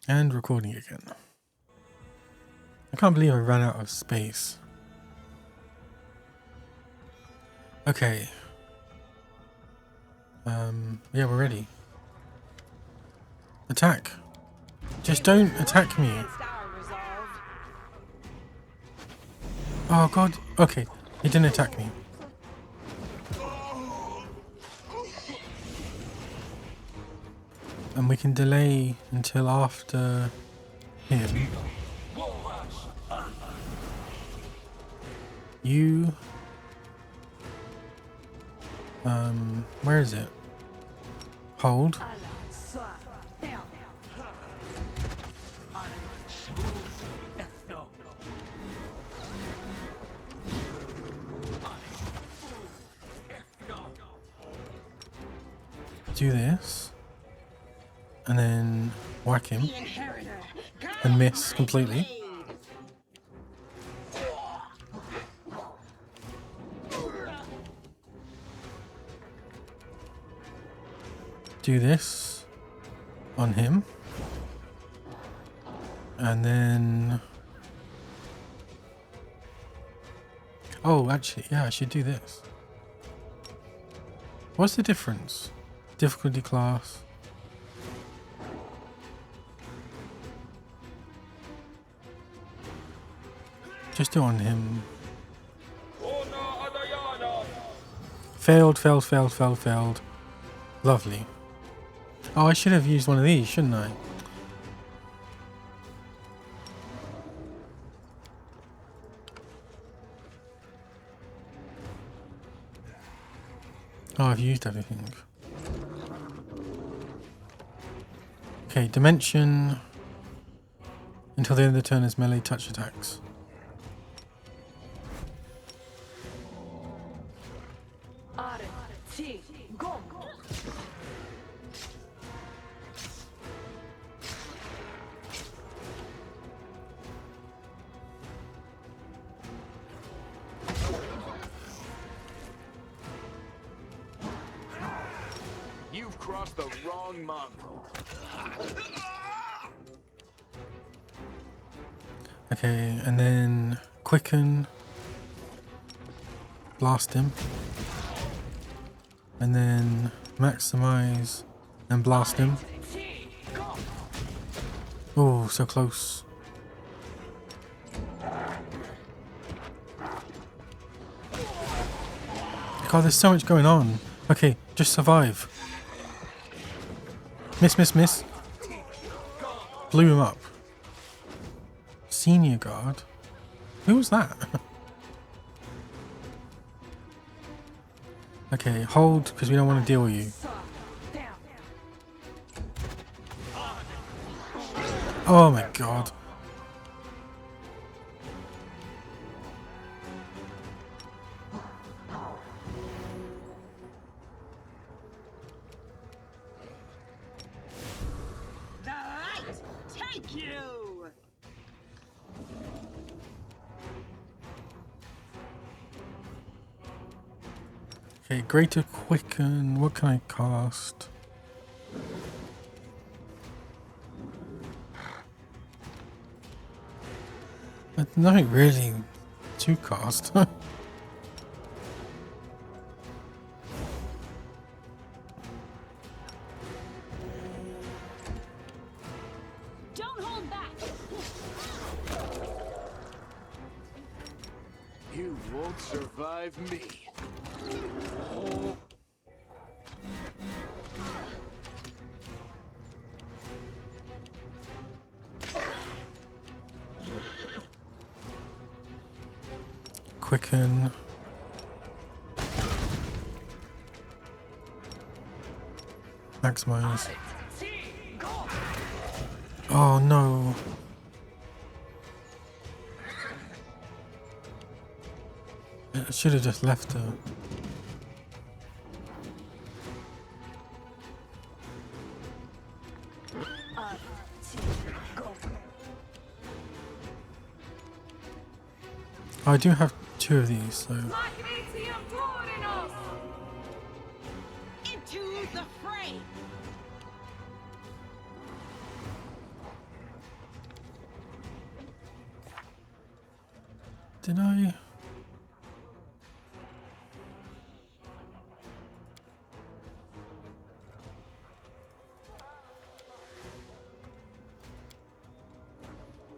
And recording again. I can't believe I ran out of space. Okay. Yeah, we're ready. Attack. Just don't attack me. Oh god. Okay. He didn't attack me. And we can delay until after him. You... where is it? Hold. Do this. And then whack him. And miss completely. Do this on him. And then... oh, actually, yeah, I should do this. What's the difference? Difficulty class. Just do on him. Failed, failed, failed, failed, failed. Lovely. Oh, I should have used one of these, shouldn't I? Oh, I've used everything. Okay, dimension. Until the end of the turn is melee touch attacks. You've crossed the wrong month. Okay, and then quicken, blast him, and then maximize and blast him. Oh, so close. God, there's so much going on. Okay, just survive. Miss, miss, miss. Blew him up. Senior guard? Who was that? Okay, hold, because we don't want to deal with you. Oh my god. Okay, greater quicken. What can I cast? There's nothing really to cast. Don't hold back. You won't survive me. Quicken. Maximize. Oh no. I should have just left her. I do have 2 of these, so... Into the fray. Did I?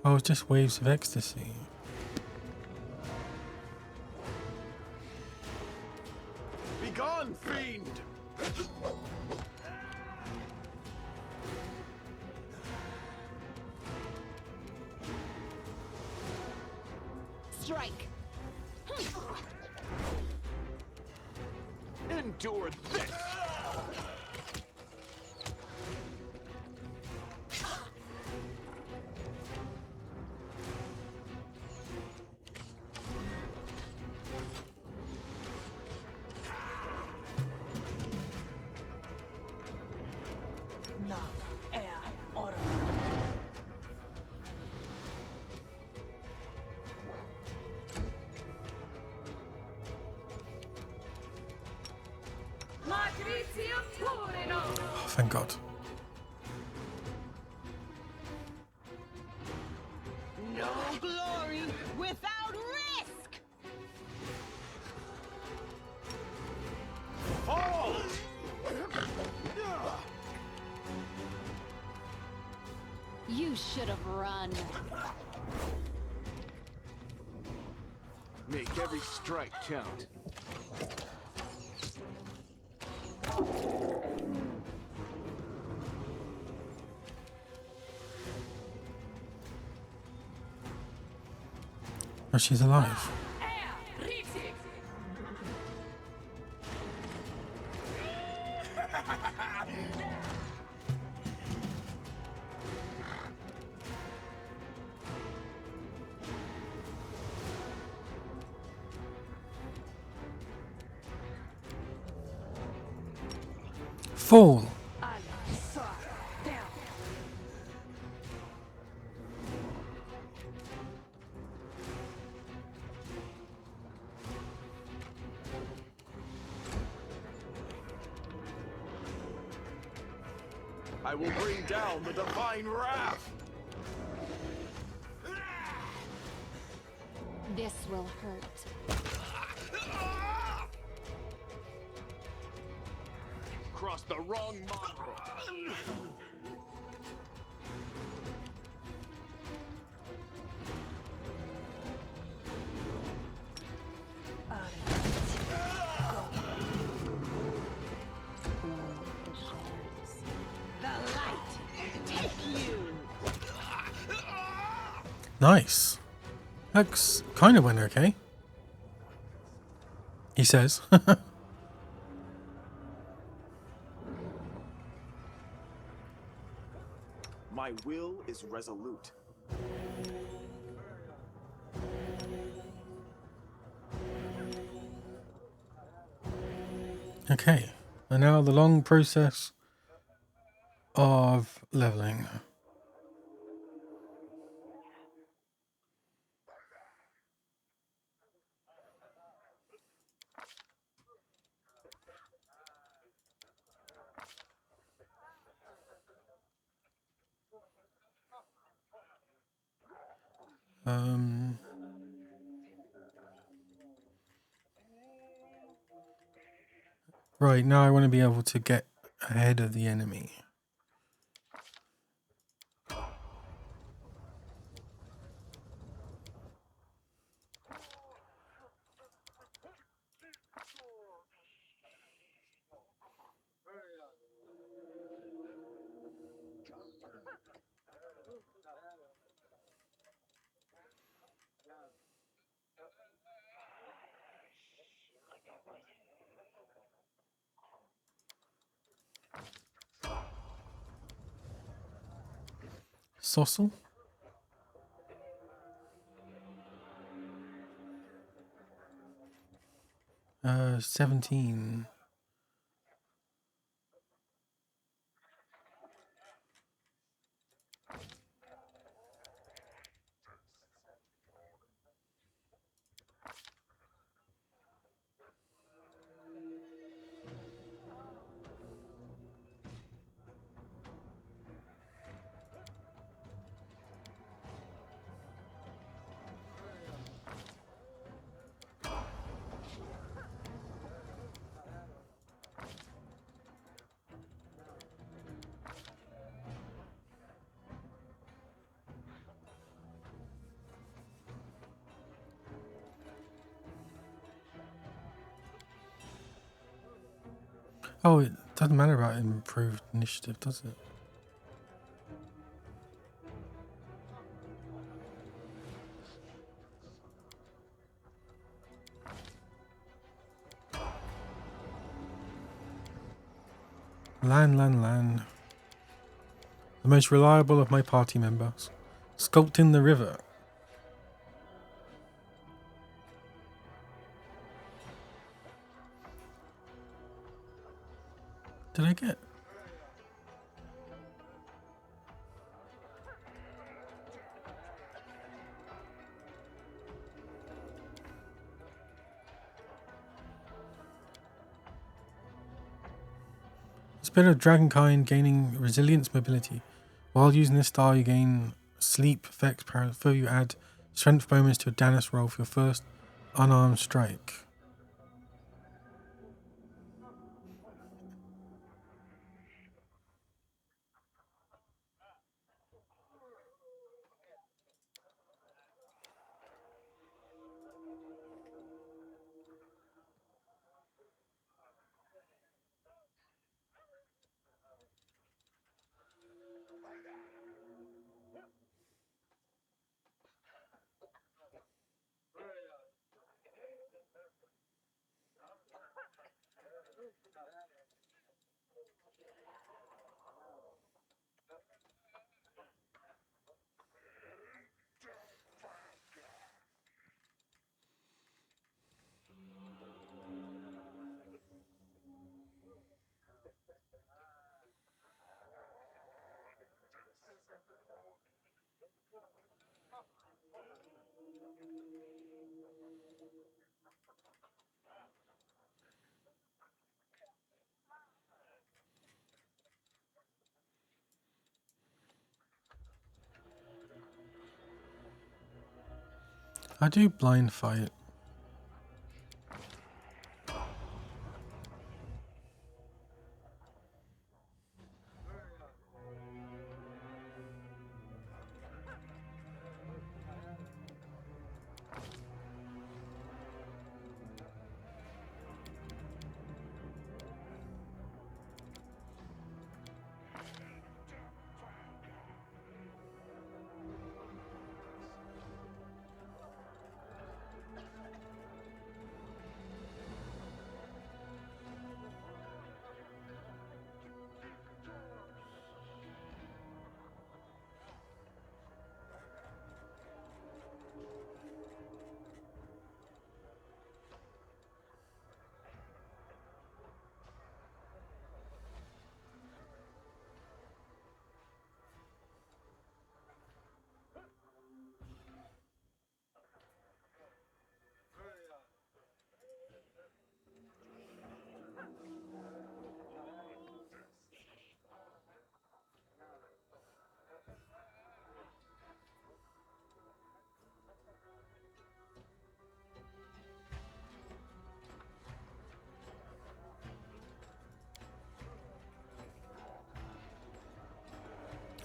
Oh, it's just waves of ecstasy. Begone, fiend! Strike. Endure this! Oh, thank God. No glory without risk! Fall! You should have run. Make every strike count. Oh, she's alive. Fall. I will bring down the divine wrath! This will hurt. Cross the wrong mongrel! The light take you! Nice. Looks kind of went okay. He says. My will is resolute. Okay. And now the long process of leveling. Right, now I want to be able to get ahead of the enemy. Sossel? 17. Oh, it doesn't matter about improved initiative, does it? Lan. The most reliable of my party members. Sculpting the river. Did I get? Spirit of Dragonkind gaining resilience mobility. While using this style, you gain sleep effects. Further, you add strength bonus to a Danis roll for your first unarmed strike. I do blind fight.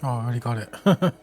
Oh, I already got it.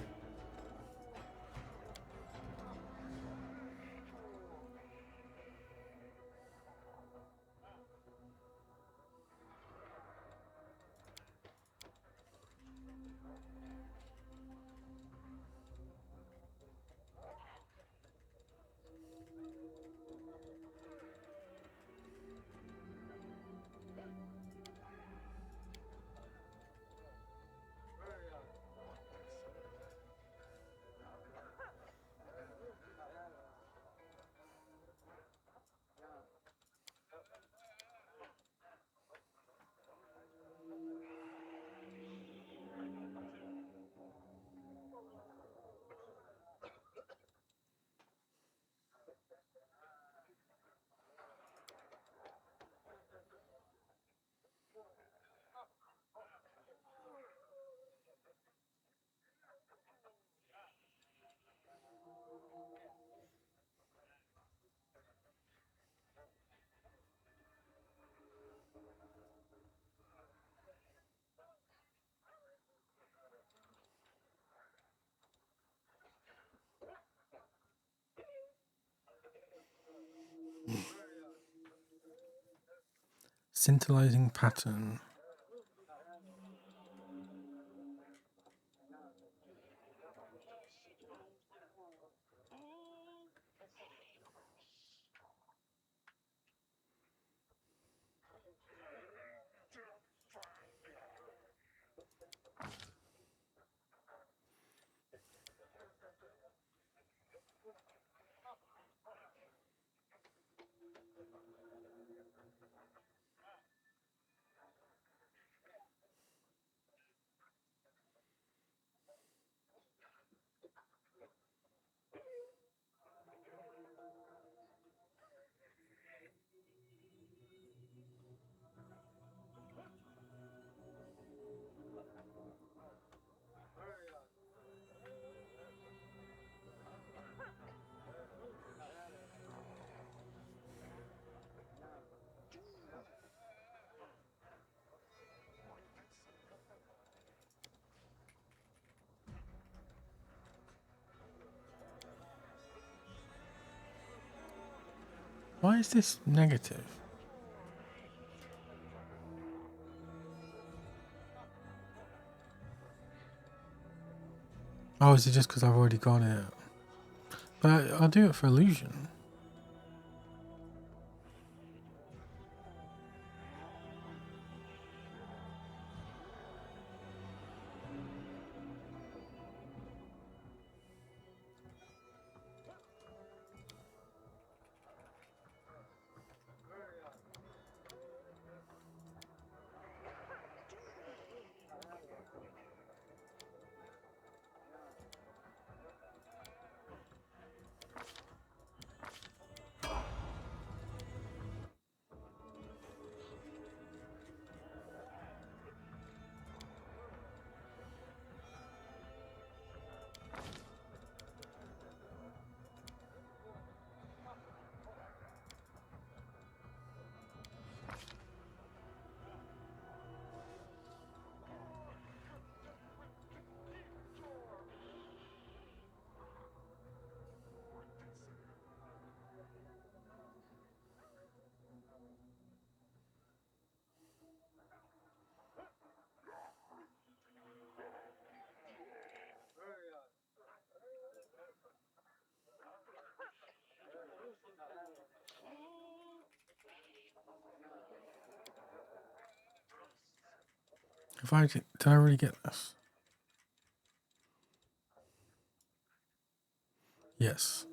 Scintillating pattern. Why is this negative? Oh, is it just because I've already got it? But I'll do it for illusion. Did I really get this? Yes.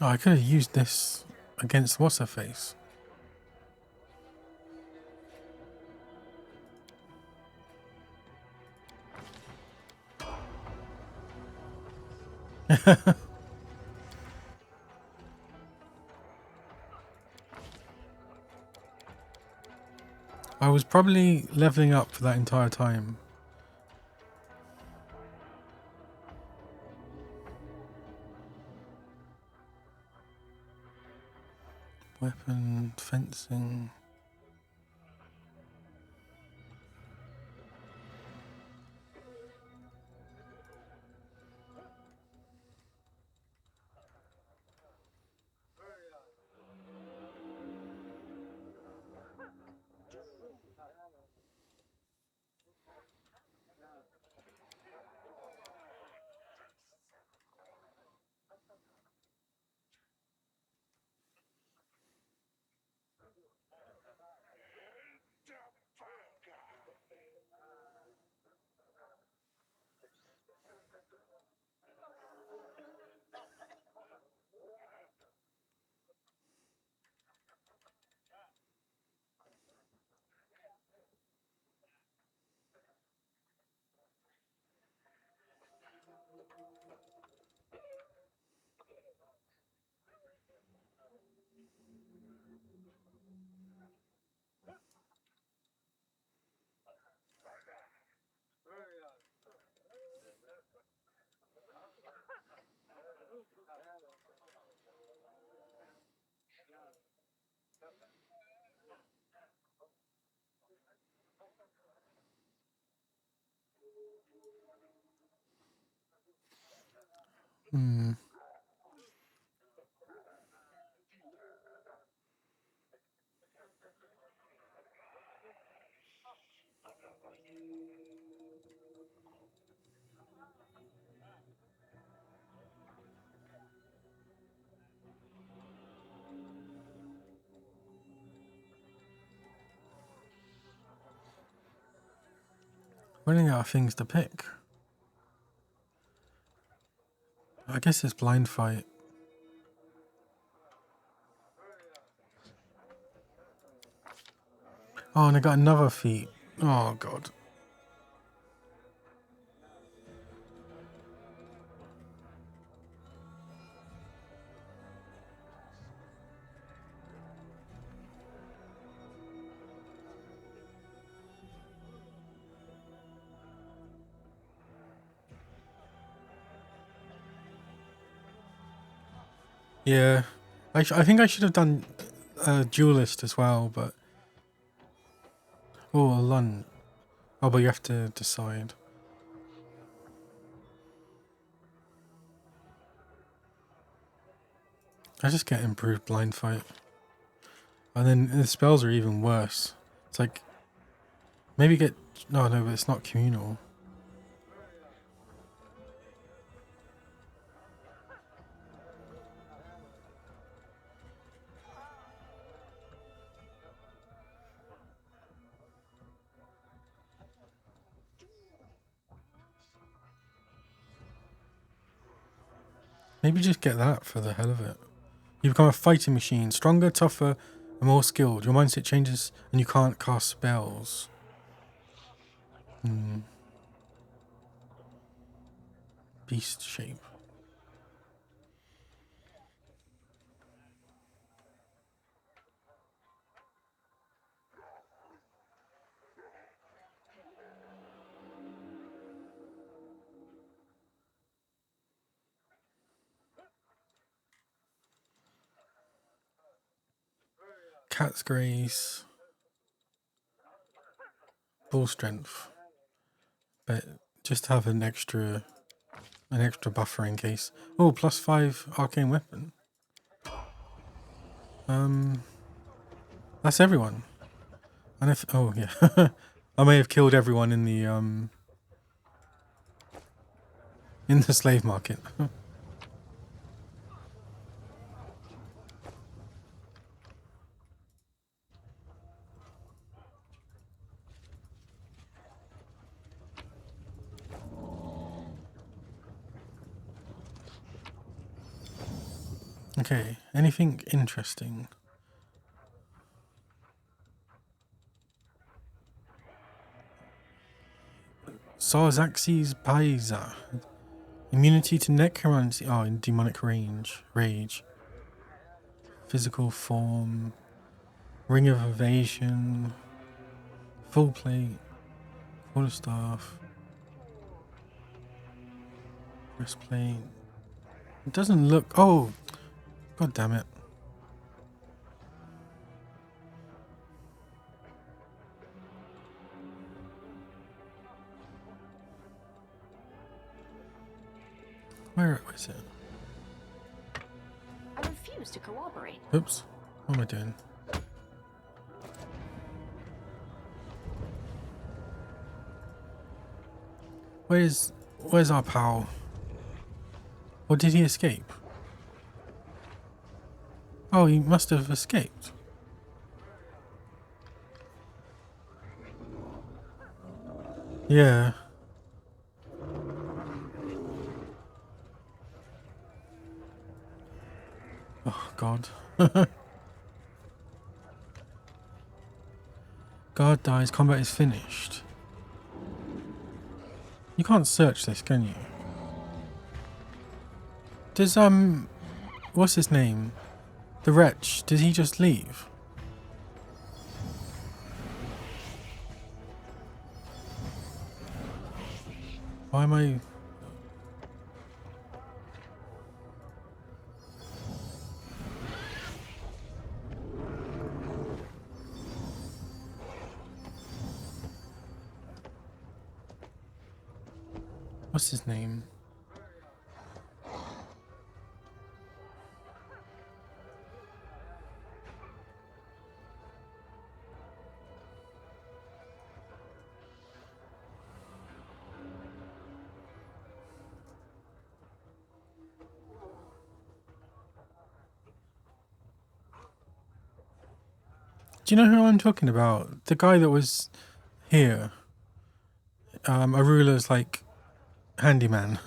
Oh, I could have used this against what's her face. I was probably leveling up for that entire time. weapon, fencing. Hmm. Running out of things to pick. I guess it's blind fight. Oh, and I got another feat. Oh god. Yeah, I think I should have done a duelist as well, but oh, a lunge. Oh, but you have to decide. I just get improved blind fight, and then the spells are even worse. It's like maybe get no, but it's not communal. Maybe just get that for the hell of it. You become a fighting machine, stronger, tougher, and more skilled. Your mindset changes, and you can't cast spells. Beast shape. Cat's grace. Bull strength. But just have an extra buffer in case. Oh, +5 arcane weapon. That's everyone. And if oh yeah, I may have killed everyone in the slave market. Okay, anything interesting? Sarzaxes Paisa. Immunity to necromancy. Oh, in demonic rage. Physical form. Ring of evasion. Full plate. Quarterstaff. Breastplate. It doesn't look. Oh, god damn it. Where is it? I refuse to cooperate. Oops. What am I doing? Where's our pal? Or did he escape? Oh, he must have escaped. Yeah. Oh, God. Guard dies, combat is finished. You can't search this, can you? Does, what's his name? The wretch, did he just leave? Why am I... What's his name? Do you know who I'm talking about? The guy that was here. Arula's like handyman.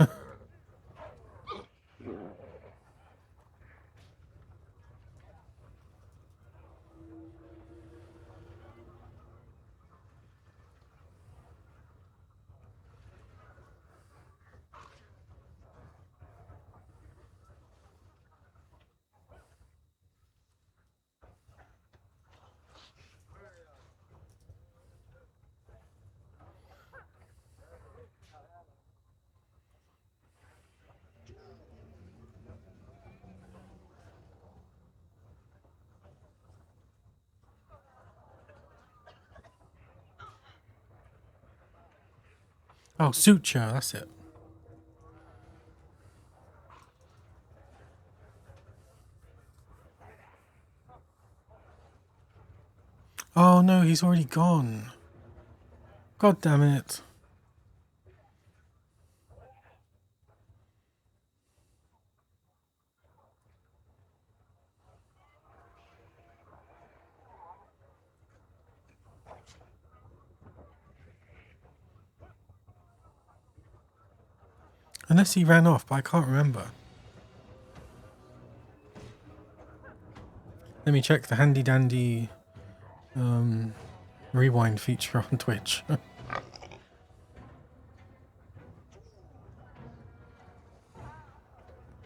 Oh, suture, that's it. Oh no, he's already gone. God damn it. Unless he ran off, but I can't remember. Let me check the handy dandy rewind feature on Twitch.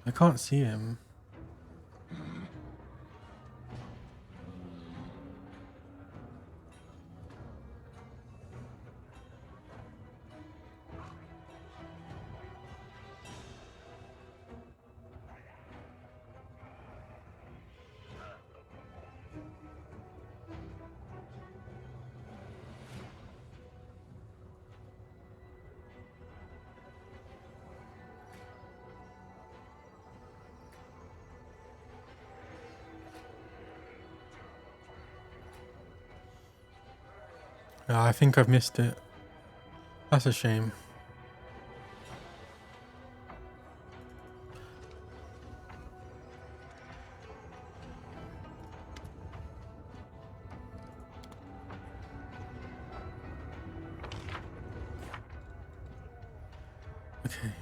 I can't see him. I think I've missed it. That's a shame. Okay.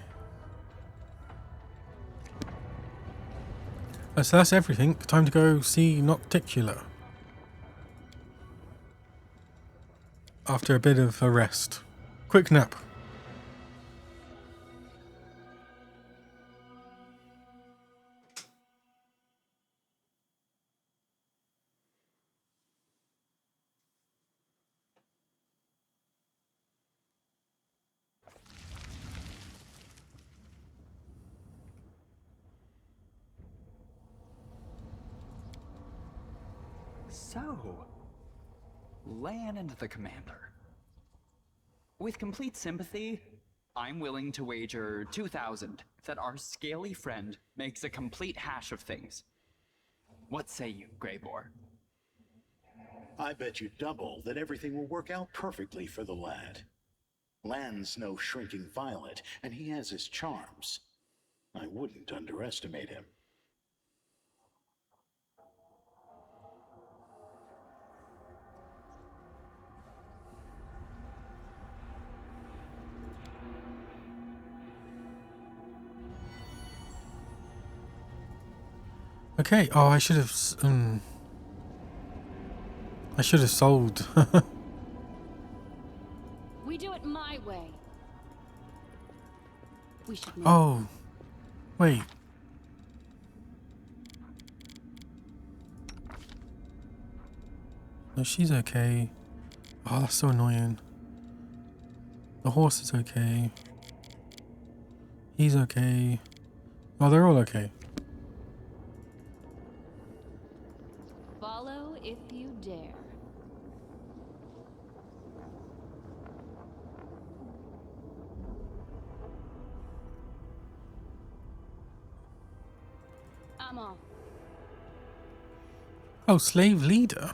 So that's everything. Time to go see Not Particular. After a bit of a rest. Quick nap. So, laying into the commander. With complete sympathy, I'm willing to wager 2,000 that our scaly friend makes a complete hash of things. What say you, Greybor? I bet you double that everything will work out perfectly for the lad. Lan's no shrinking violet, and he has his charms. I wouldn't underestimate him. Okay. Oh, I should have. I should have sold. We do it my way. We should move. Oh, wait. No, she's okay. Oh, that's so annoying. The horse is okay. He's okay. Oh, they're all okay. Follow if you dare. I'm off. Oh, slave leader.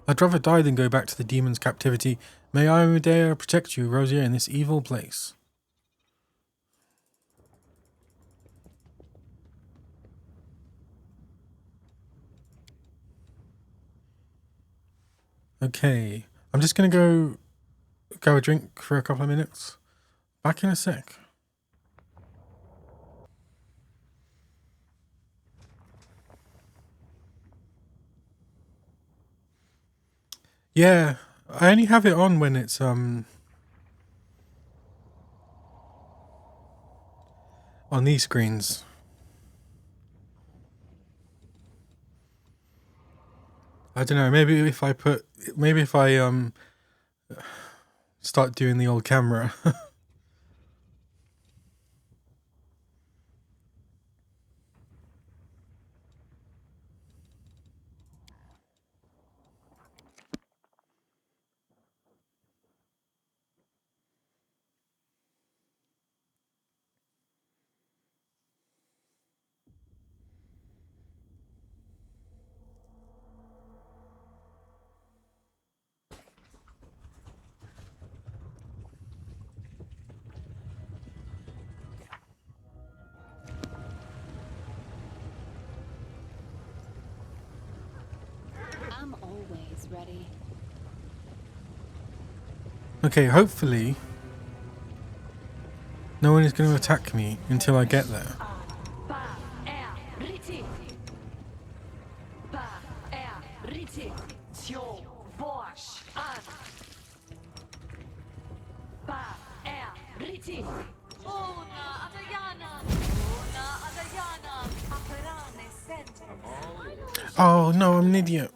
I'd rather die than go back to the demon's captivity. May I, Medea, protect you, Rosier, in this evil place. Okay, I'm just gonna go a drink for a couple of minutes. Back in a sec. Yeah, I only have it on when it's on these screens. I don't know, maybe if I start doing the old camera. I'm always ready. Okay, hopefully no one is going to attack me until I get there. Oh no, I'm an idiot.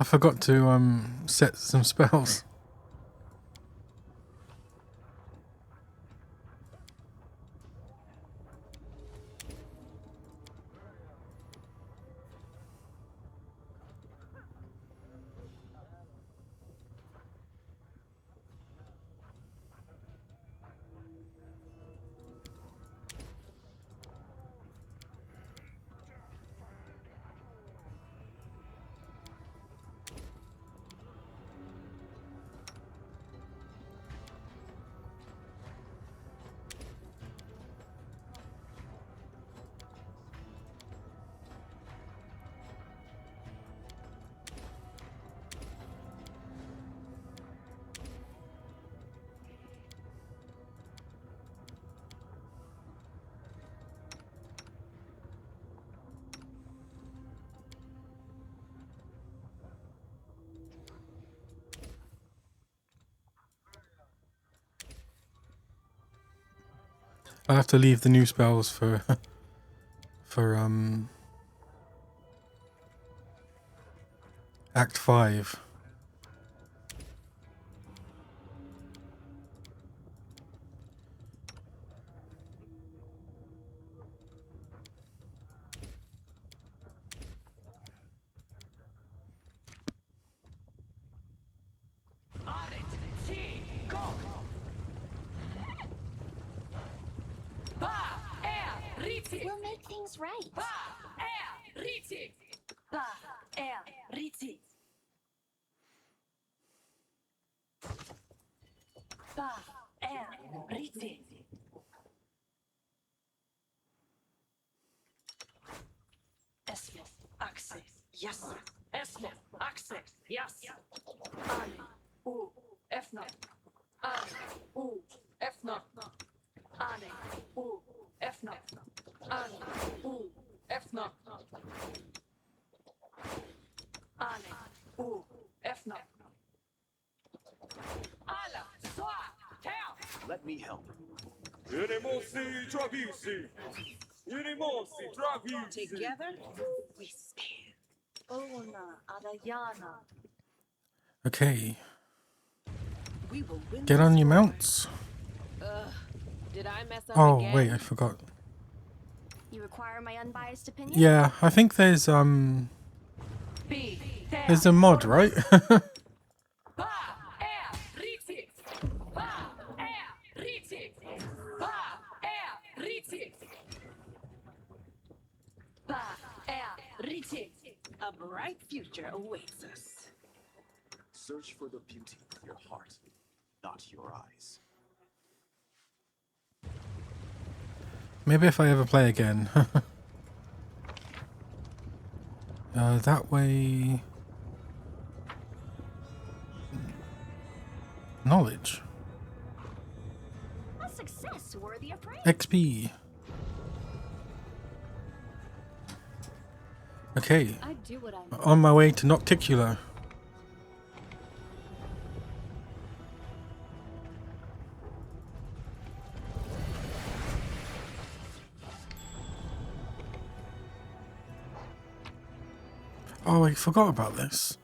I forgot to set some spells. I'll have to leave the new spells for Act 5. We'll make things right. Yes. Esne. Access. Yes. Ane. U. Efna. Ane. U. Efna. Ane. U. Efna. Ane. U. Efna. Ane. U. Efna. Ala. Swa. Tell. Let me help. Together, we stand. Ona. Adayana. Okay, We will win get this on your war. mounts. Did I mess up Oh again? wait, I forgot. You require my unbiased opinion? Yeah, I think there's a mod, right? A bright future awaits us. Search for the beauty of your heart, not your eyes. Maybe if I ever play again. That way. Knowledge. A success worthy of praise. XP. Okay, I do what I on my way to Nocticula. Oh, I forgot about this.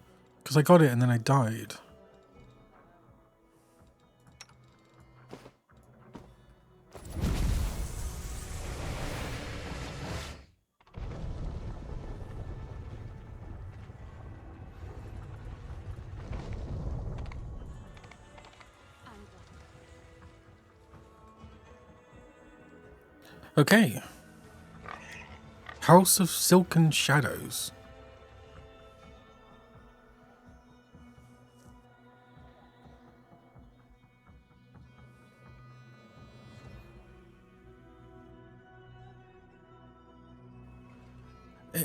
Because I got it and then I died. Okay. House of Silken Shadows.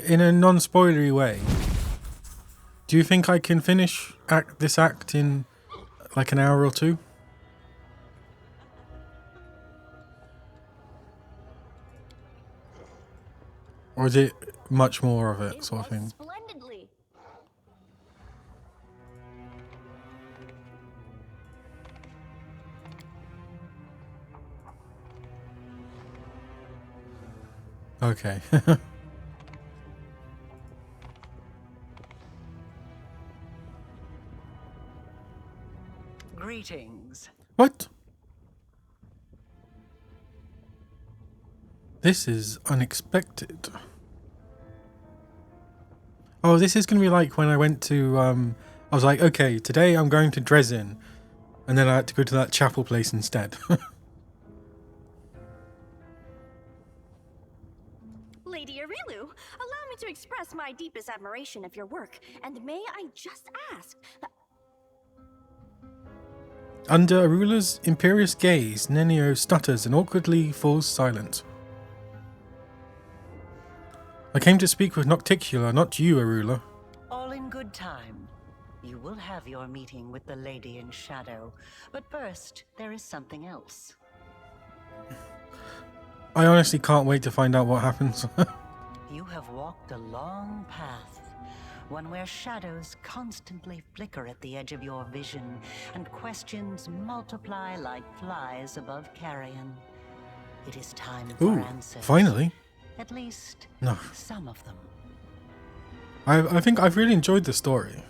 In a non-spoilery way, do you think I can finish this act in like an hour or two? Or is it much more of it, sort of thing? Splendidly. Okay. Greetings. What? This is unexpected. Oh, this is going to be like when I went to, I was like, okay, today I'm going to Dresden. And then I had to go to that chapel place instead. Lady Arilu, allow me to express my deepest admiration of your work, and may I just ask that Under Arula's imperious gaze, Nenio stutters and awkwardly falls silent. I came to speak with Nocticula, not you, Arula. All in good time. You will have your meeting with the Lady in Shadow. But first, there is something else. I honestly can't wait to find out what happens. You have walked a long path, one where shadows constantly flicker at the edge of your vision, and questions multiply like flies above carrion. It is time for Ooh, answers. finally. At least, No. some of them. I think I've really enjoyed the story.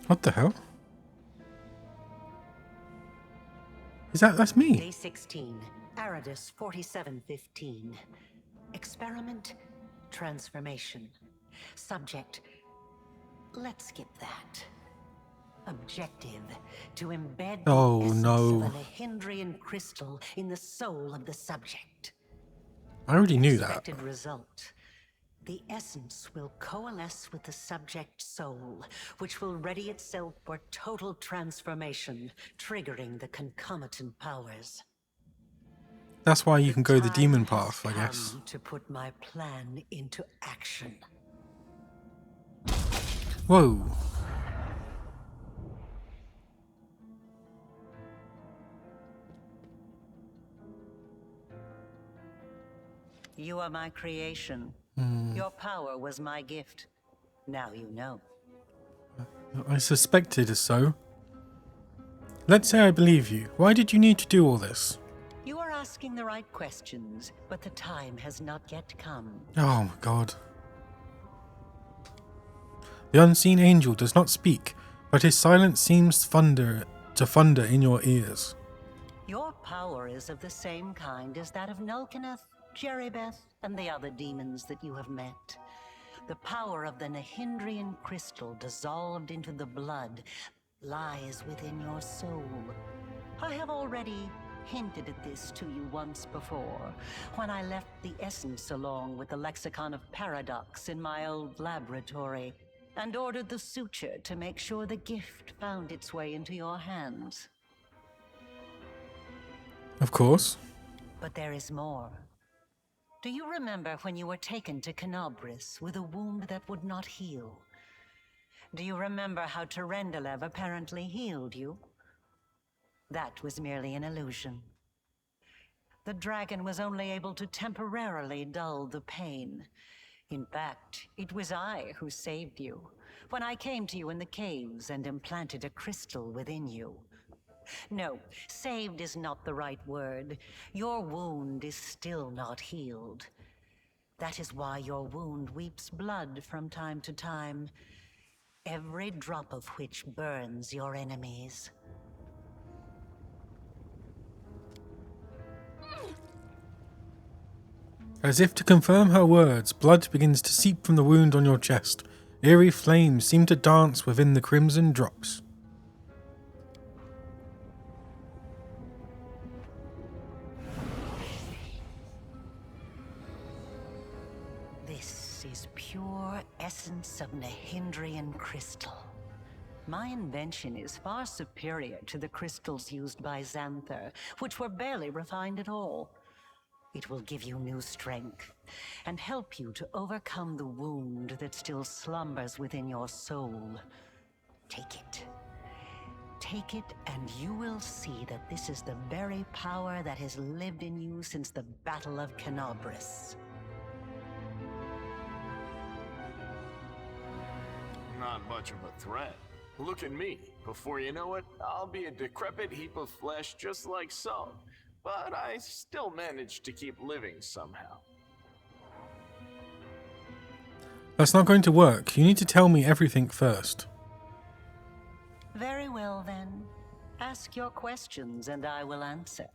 What the hell? That's me. Day 16, Aridus 4715. Experiment, transformation. Subject, let's skip that. Objective: to embed Oh, the essence no. of a Nehindrian crystal in the soul of the subject. I already knew that. Expected result: the essence will coalesce with the subject soul, which will ready itself for total transformation, triggering the concomitant powers. That's why you can go the demon Time has path, I guess. come to put my plan into action. Whoa. You are my creation. Your power was my gift. Now you know. I suspected as so. Let's say I believe you. Why did you need to do all this? You are asking the right questions, but the time has not yet come. Oh my god. The unseen angel does not speak, but his silence seems thunder in your ears. Your power is of the same kind as that of Nulkineth, Jeribeth, and the other demons that you have met. The power of the Nehindrian crystal dissolved into the blood lies within your soul. I have already hinted at this to you once before, when I left the essence along with the lexicon of paradox in my old laboratory, and ordered the suture to make sure the gift found its way into your hands. Of course. But there is more. Do you remember when you were taken to Canobris with a wound that would not heal? Do you remember how Terendelev apparently healed you? That was merely an illusion. The dragon was only able to temporarily dull the pain. In fact, it was I who saved you, when I came to you in the caves and implanted a crystal within you. No, saved is not the right word. Your wound is still not healed. That is why your wound weeps blood from time to time, every drop of which burns your enemies. As if to confirm her words, blood begins to seep from the wound on your chest. Eerie flames seem to dance within the crimson drops. This is pure essence of Nehindrian crystal. My invention is far superior to the crystals used by Xanther, which were barely refined at all. It will give you new strength and help you to overcome the wound that still slumbers within your soul. Take it. Take it, and you will see that this is the very power that has lived in you since the Battle of Canobris. Not much of a threat. Look at me. Before you know it, I'll be a decrepit heap of flesh just like some. But I still managed to keep living somehow. That's not going to work. You need to tell me everything first. Very well, then. Ask your questions and I will answer.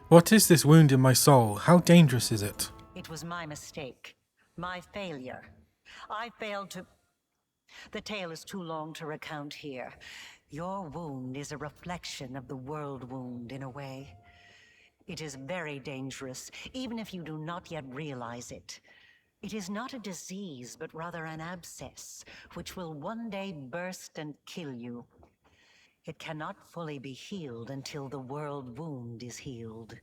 What is this wound in my soul? How dangerous is it? It was my mistake. My failure. I failed to... The tale is too long to recount here. Your wound is a reflection of the world wound in a way. It is very dangerous, even if you do not yet realize it. It is not a disease, but rather an abscess, which will one day burst and kill you. It cannot fully be healed until the world wound is healed.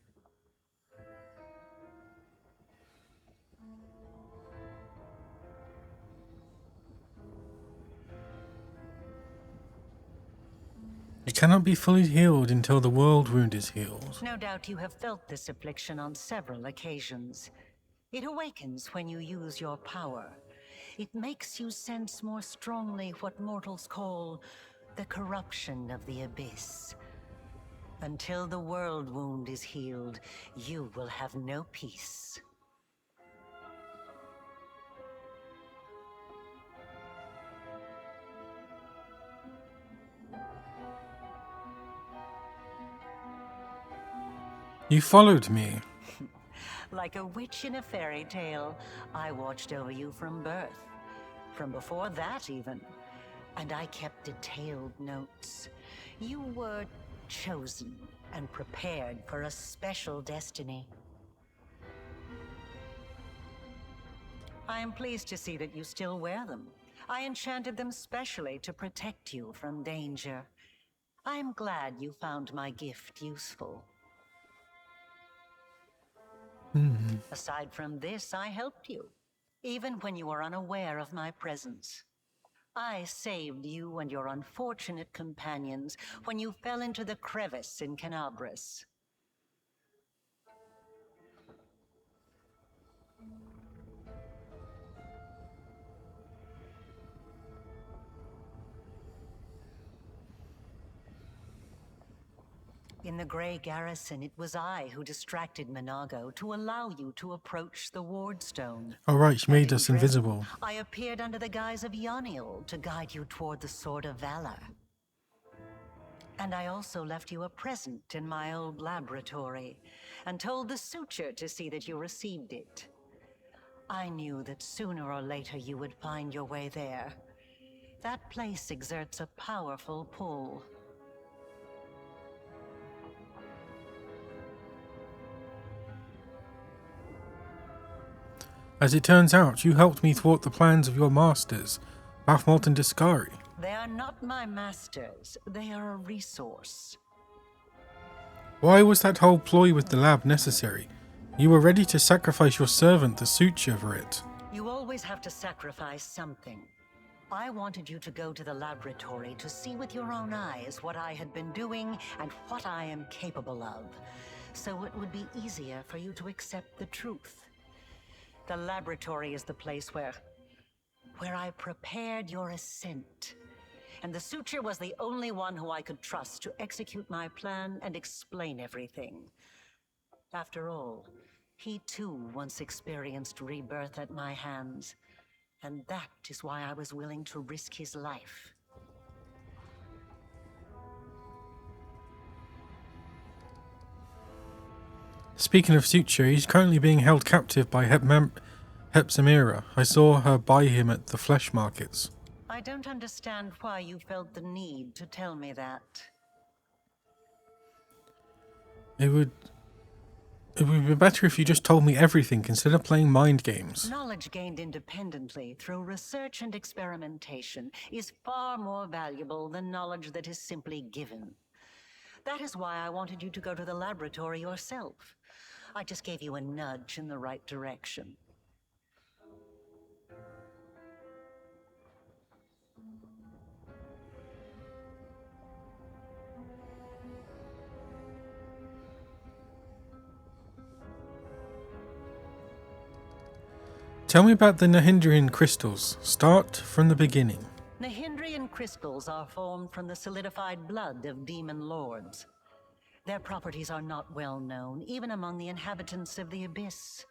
It cannot be fully healed until the world wound is healed. No doubt you have felt this affliction on several occasions. It awakens when you use your power. It makes you sense more strongly what mortals call the corruption of the abyss. Until the world wound is healed, you will have no peace. You followed me. Like a witch in a fairy tale, I watched over you from birth. From before that, even. And I kept detailed notes. You were chosen and prepared for a special destiny. I am pleased to see that you still wear them. I enchanted them specially to protect you from danger. I am glad you found my gift useful. Aside from this, I helped you, even when you were unaware of my presence. I saved you and your unfortunate companions when you fell into the crevice in Canabras. In the Grey Garrison, it was I who distracted Minago to allow you to approach the Wardstone. Oh right, she made And in us Dresden, invisible. I appeared under the guise of Yaniel to guide you toward the Sword of Valor. And I also left you a present in my old laboratory, and told the Suture to see that you received it. I knew that sooner or later you would find your way there. That place exerts a powerful pull. As it turns out, you helped me thwart the plans of your masters, Bathmalt and Discari. They are not my masters, they are a resource. Why was that whole ploy with the lab necessary? You were ready to sacrifice your servant, the Suture, for it. You always have to sacrifice something. I wanted you to go to the laboratory to see with your own eyes what I had been doing and what I am capable of, so it would be easier for you to accept the truth. The laboratory is the place where I prepared your ascent. And the Suture was the only one who I could trust to execute my plan and explain everything. After all, he too once experienced rebirth at my hands, and that is why I was willing to risk his life. Speaking of Suture, he's currently being held captive by Hepzimira. I saw her buy him at the flesh markets. I don't understand why you felt the need to tell me that. It would be better if you just told me everything instead of playing mind games. Knowledge gained independently through research and experimentation is far more valuable than knowledge that is simply given. That is why I wanted you to go to the laboratory yourself. I just gave you a nudge in the right direction. Tell me about the Nahindrian crystals. Start from the beginning. Nahindrian crystals are formed from the solidified blood of demon lords. Their properties are not well known, even among the inhabitants of the Abyss.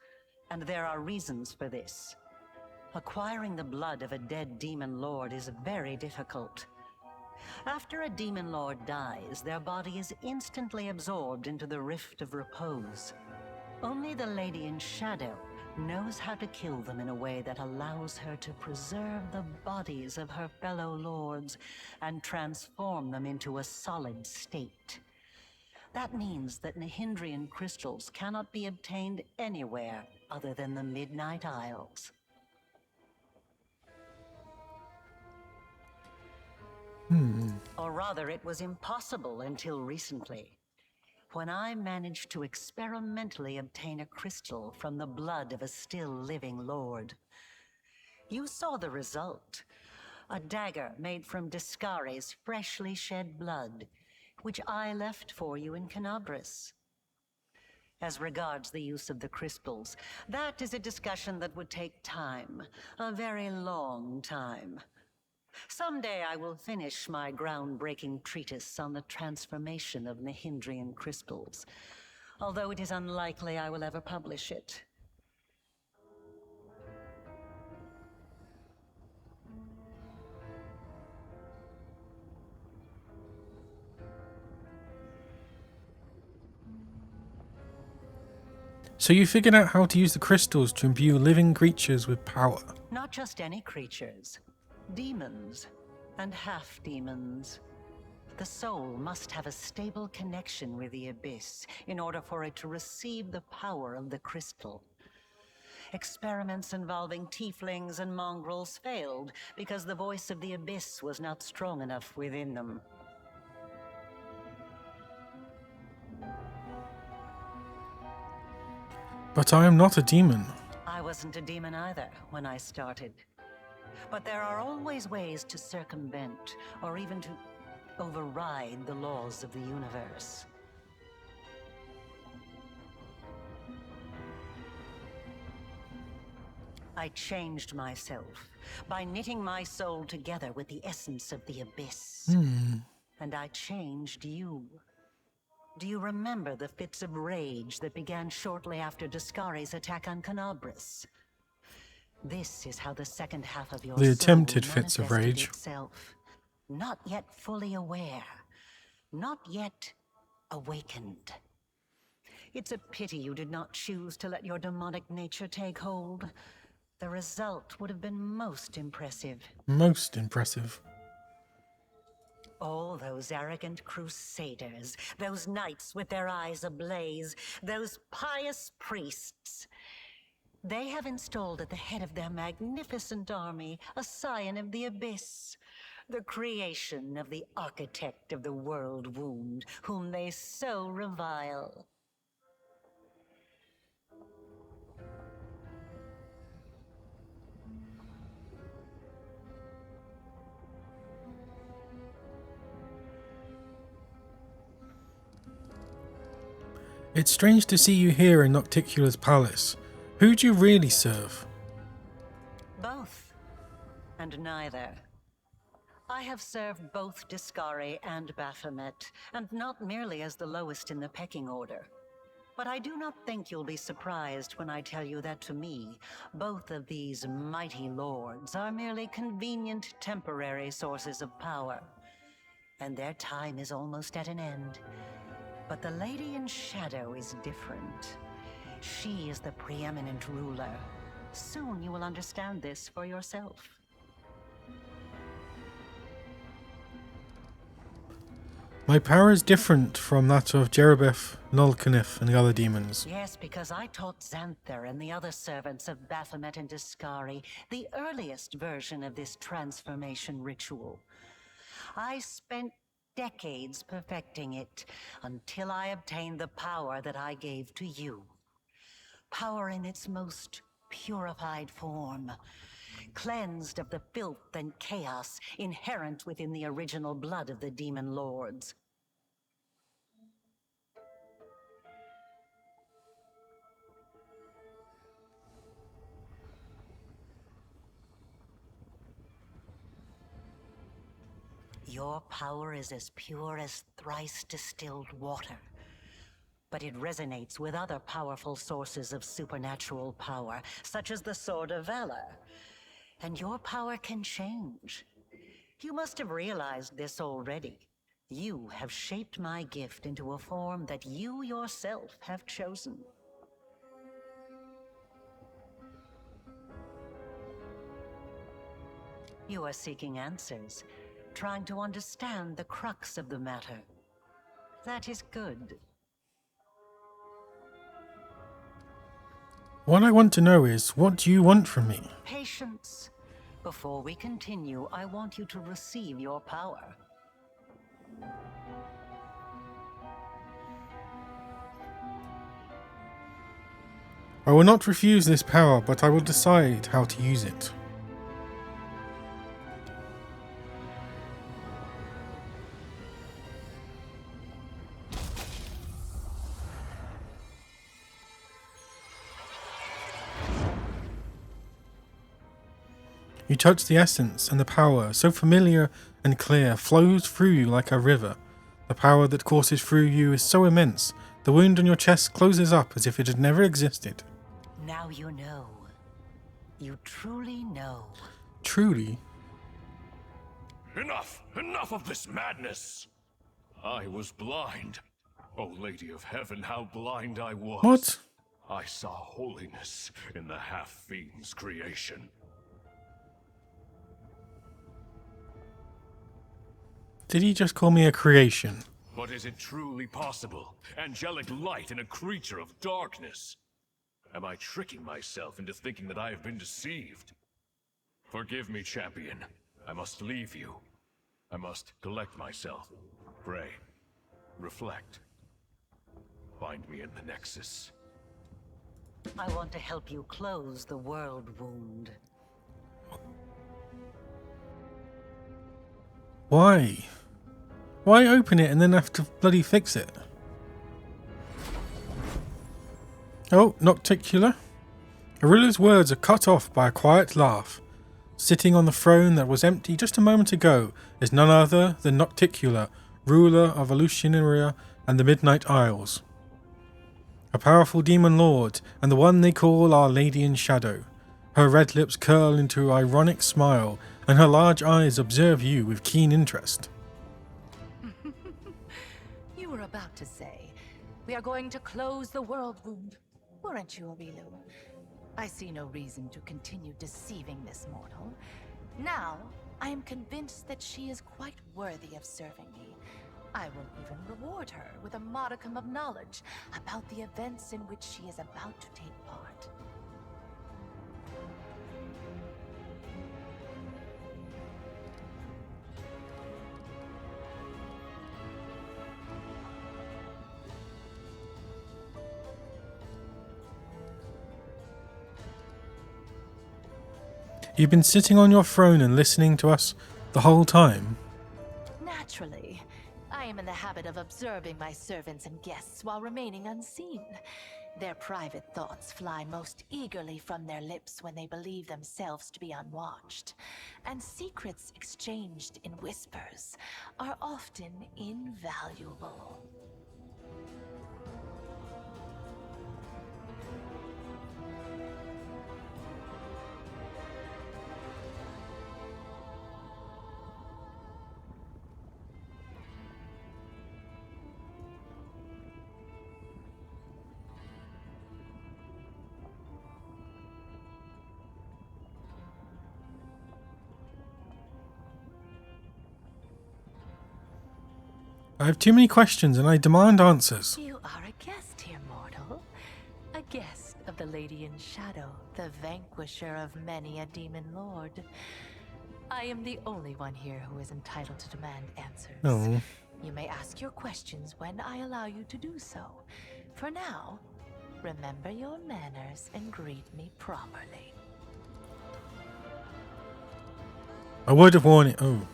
And there are reasons for this. Acquiring the blood of a dead demon lord is very difficult. After a demon lord dies, their body is instantly absorbed into the Rift of Repose. Only the Lady in Shadow knows how to kill them in a way that allows her to preserve the bodies of her fellow lords and transform them into a solid state. That means that Nahindrian crystals cannot be obtained anywhere other than the Midnight Isles. Or rather, it was impossible until recently, when I managed to experimentally obtain a crystal from the blood of a still living lord. You saw the result. A dagger made from Discari's freshly shed blood, which I left for you in Canabras. As regards the use of the crystals, that is a discussion that would take time, a very long time. Someday I will finish my groundbreaking treatise on the transformation of Nahindrian crystals, although it is unlikely I will ever publish it. So you figured out how to use the crystals to imbue living creatures with power. Not just any creatures. Demons. And half-demons. The soul must have a stable connection with the abyss in order for it to receive the power of the crystal. Experiments involving tieflings and mongrels failed because the voice of the abyss was not strong enough within them. But I am not a demon. I wasn't a demon either when I started. But there are always ways to circumvent, or even to override the laws of the universe. I changed myself by knitting my soul together with the essence of the abyss. And I changed you. Do you remember the fits of rage that began shortly after Discari's attack on Canabris? This is how the second half of your The soul attempted fits of manifested rage. itself. Not yet fully aware. Not yet awakened. It's a pity you did not choose to let your demonic nature take hold. The result would have been most impressive. Most impressive. All those arrogant crusaders, those knights with their eyes ablaze, those pious priests. They have installed at the head of their magnificent army a scion of the abyss, the creation of the architect of the world wound, whom they so revile. It's strange to see you here in Nocticula's palace. Who do you really serve? Both. And neither. I have served both Discari and Baphomet, and not merely as the lowest in the pecking order. But I do not think you'll be surprised when I tell you that to me, both of these mighty lords are merely convenient temporary sources of power. And their time is almost at an end. But the Lady in Shadow is different. She is the preeminent ruler. Soon you will understand this for yourself. My power is different from that of Jerebeth, Nulkanif, and the other demons. Yes, because I taught Xanther and the other servants of Baphomet and Discari the earliest version of this transformation ritual. I spent decades perfecting it until I obtained the power that I gave to you. Power in its most purified form, cleansed of the filth and chaos inherent within the original blood of the demon lords. Your power is as pure as thrice distilled water, but it resonates with other powerful sources of supernatural power, such as the Sword of Valor. And your power can change. You must have realized this already. You have shaped my gift into a form that you yourself have chosen. You are seeking answers, trying to understand the crux of the matter. That is good. What I want to know is, what do you want from me? Patience. Before we continue, I want you to receive your power. I will not refuse this power, but I will decide how to use it. You touch the essence, and the power, so familiar and clear, flows through you like a river. The power that courses through you is so immense, the wound on your chest closes up as if it had never existed. Now you know. You truly know. Truly? Enough! Enough of this madness! I was blind. Oh, Lady of Heaven, how blind I was. What? I saw holiness in the half-fiend's creation. Did he just call me a creation? But is it truly possible? Angelic light in a creature of darkness? Am I tricking myself into thinking that I have been deceived? Forgive me, champion. I must leave you. I must collect myself, pray, reflect. Find me in the Nexus. I want to help you close the world wound. Why? Why open it and then have to bloody fix it? Oh, Nocticular. Arilla's words are cut off by a quiet laugh. Sitting on the throne that was empty just a moment ago is none other than Nocticular, ruler of Alucineria and the Midnight Isles. A powerful demon lord, and the one they call Our Lady in Shadow. Her red lips curl into an ironic smile, and her large eyes observe you with keen interest. You were about to say, we are going to close the world wound, weren't you, Arilu? I see no reason to continue deceiving this mortal. Now, I am convinced that she is quite worthy of serving me. I will even reward her with a modicum of knowledge about the events in which she is about to take part. You've been sitting on your throne and listening to us the whole time? Naturally. I am in the habit of observing my servants and guests while remaining unseen. Their private thoughts fly most eagerly from their lips when they believe themselves to be unwatched. And secrets exchanged in whispers are often invaluable. I have too many questions and I demand answers. You are a guest here, mortal. A guest of the Lady in Shadow, the vanquisher of many a demon lord. I am the only one here who is entitled to demand answers. Oh. You may ask your questions when I allow you to do so. For now, remember your manners and greet me properly. A word of warning. Oh.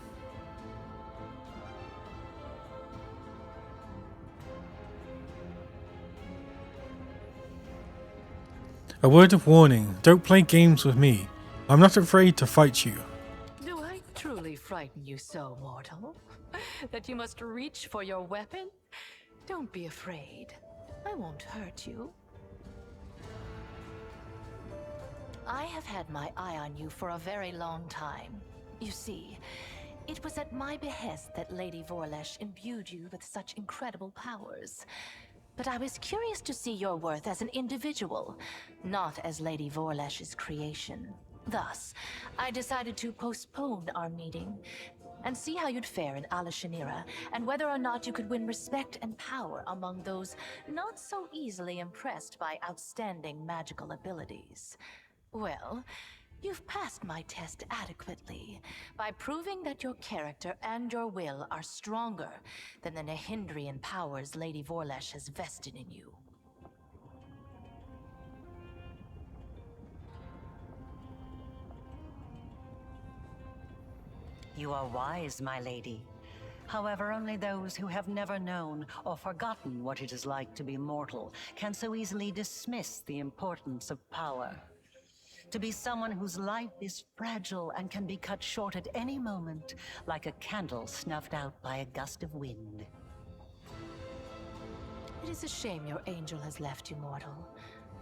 A word of warning. Don't play games with me. I'm not afraid to fight you. Do I truly frighten you so, mortal? That you must reach for your weapon? Don't be afraid. I won't hurt you. I have had my eye on you for a very long time. You see, it was at my behest that Lady Vorlesh imbued you with such incredible powers. But I was curious to see your worth as an individual, not as Lady Vorlesh's creation. Thus, I decided to postpone our meeting and see how you'd fare in Alushanira, and whether or not you could win respect and power among those not so easily impressed by outstanding magical abilities. Well, you've passed my test adequately by proving that your character and your will are stronger than the Nehindrian powers Lady Vorlesh has vested in you. You are wise, my lady. However, only those who have never known or forgotten what it is like to be mortal can so easily dismiss the importance of power. To be someone whose life is fragile and can be cut short at any moment, like a candle snuffed out by a gust of wind. It is a shame your angel has left you, mortal.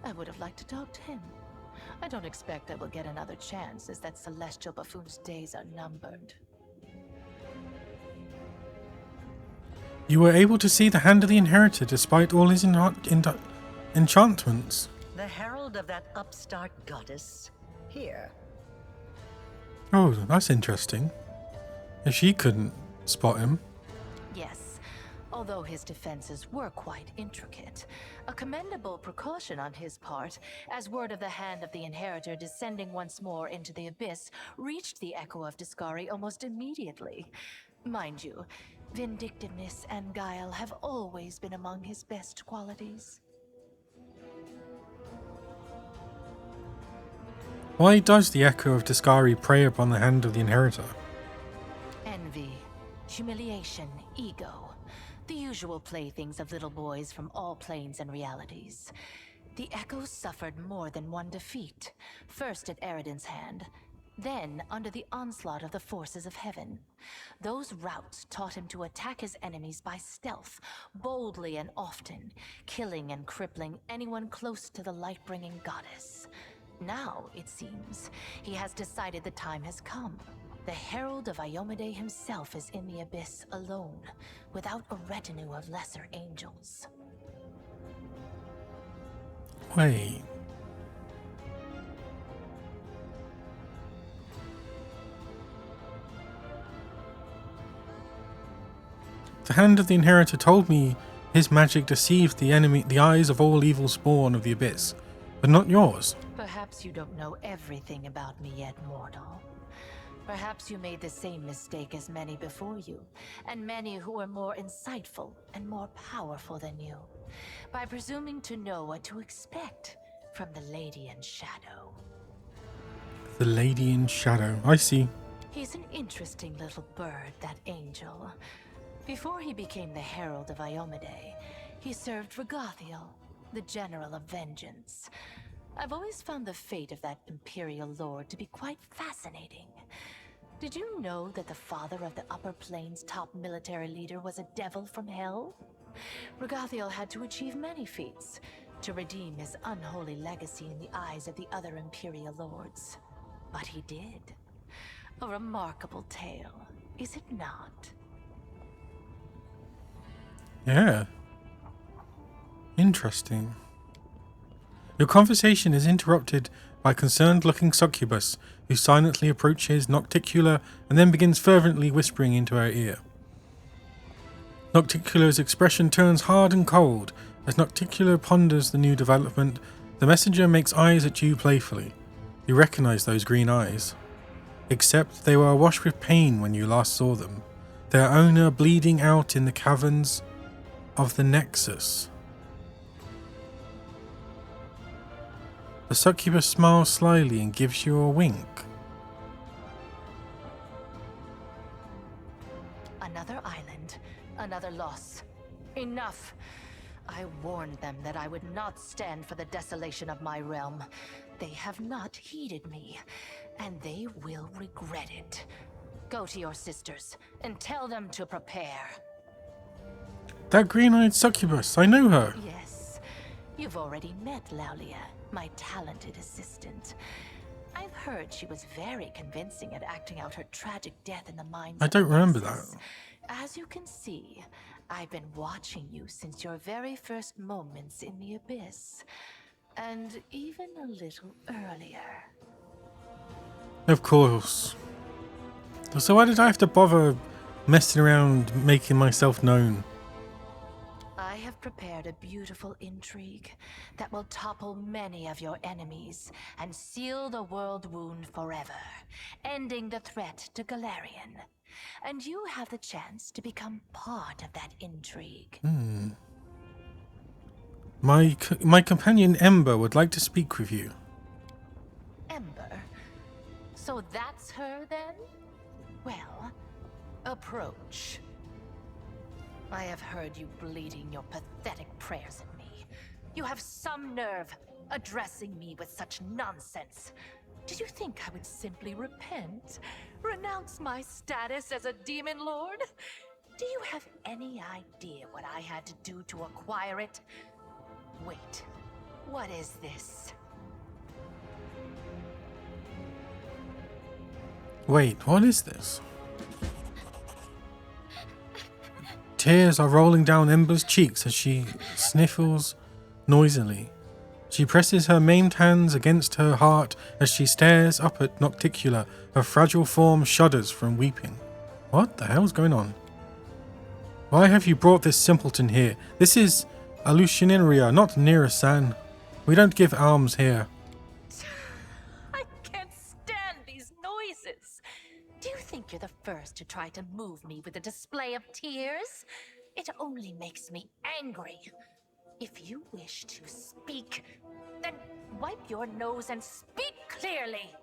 I would have liked to talk to him. I don't expect I will get another chance, as that celestial buffoon's days are numbered. You were able to see the hand of the inheritor despite all his enchantments. The herald of that upstart goddess. Here. Oh, that's interesting. If she couldn't spot him. Yes, although his defenses were quite intricate. A commendable precaution on his part, as word of the hand of the inheritor descending once more into the abyss reached the Echo of Discari almost immediately. Mind you, vindictiveness and guile have always been among his best qualities. Why does the Echo of Discari prey upon the hand of the inheritor? Envy, humiliation, ego. The usual playthings of little boys from all planes and realities. The Echo suffered more than one defeat. First at Eridan's hand, then under the onslaught of the forces of heaven. Those routes taught him to attack his enemies by stealth, boldly and often, killing and crippling anyone close to the light-bringing goddess. Now, it seems, he has decided the time has come. The Herald of Iomade himself is in the abyss alone, without a retinue of lesser angels. Wait. The hand of the inheritor told me his magic deceived the eyes of all evil spawn of the abyss, but not yours. Perhaps you don't know everything about me yet, mortal. Perhaps you made the same mistake as many before you, and many who were more insightful and more powerful than you, by presuming to know what to expect from the Lady in Shadow. The Lady in Shadow, I see. He's an interesting little bird, that angel. Before he became the Herald of Iomade, he served Regathiel, the General of Vengeance. I've always found the fate of that Imperial Lord to be quite fascinating. Did you know that the father of the Upper Plains' top military leader was a devil from hell? Regathiel had to achieve many feats to redeem his unholy legacy in the eyes of the other Imperial Lords. But he did. A remarkable tale, is it not? Yeah. Interesting. Your conversation is interrupted by a concerned-looking succubus who silently approaches Nocticula and then begins fervently whispering into her ear. Nocticula's expression turns hard and cold. As Nocticula ponders the new development, the messenger makes eyes at you playfully. You recognize those green eyes. Except they were awash with pain when you last saw them, their owner bleeding out in the caverns of the Nexus. The succubus smiles slyly and gives you a wink. Another island, another loss. Enough! I warned them that I would not stand for the desolation of my realm. They have not heeded me, and they will regret it. Go to your sisters and tell them to prepare. That green-eyed succubus, I know her. Yes, you've already met Laulia, my talented assistant. I've heard she was very convincing at acting out her tragic death in the mines. I don't remember that. As you can see, I've been watching you since your very first moments in the abyss. And even a little earlier. Of course. So why did I have to bother messing around making myself known? I have prepared a beautiful intrigue that will topple many of your enemies and seal the world wound forever, ending the threat to Galarian. And you have the chance to become part of that intrigue. My companion Ember would like to speak with you. Ember? So that's her then? Well, approach. I have heard you bleeding your pathetic prayers at me. You have some nerve addressing me with such nonsense. Did you think I would simply repent? Renounce my status as a demon lord? Do you have any idea what I had to do to acquire it? Wait, what is this? Wait, what is this? Tears are rolling down Ember's cheeks as she sniffles noisily. She presses her maimed hands against her heart as she stares up at Nocticula. Her fragile form shudders from weeping. What the hell's going on? Why have you brought this simpleton here? This is Alucineria, not Nira-san. We don't give alms here. I can't stand these noises. Do you think you're the first to try to move me with a display of tears? It only makes me angry. If you wish to speak, then wipe your nose and speak clearly.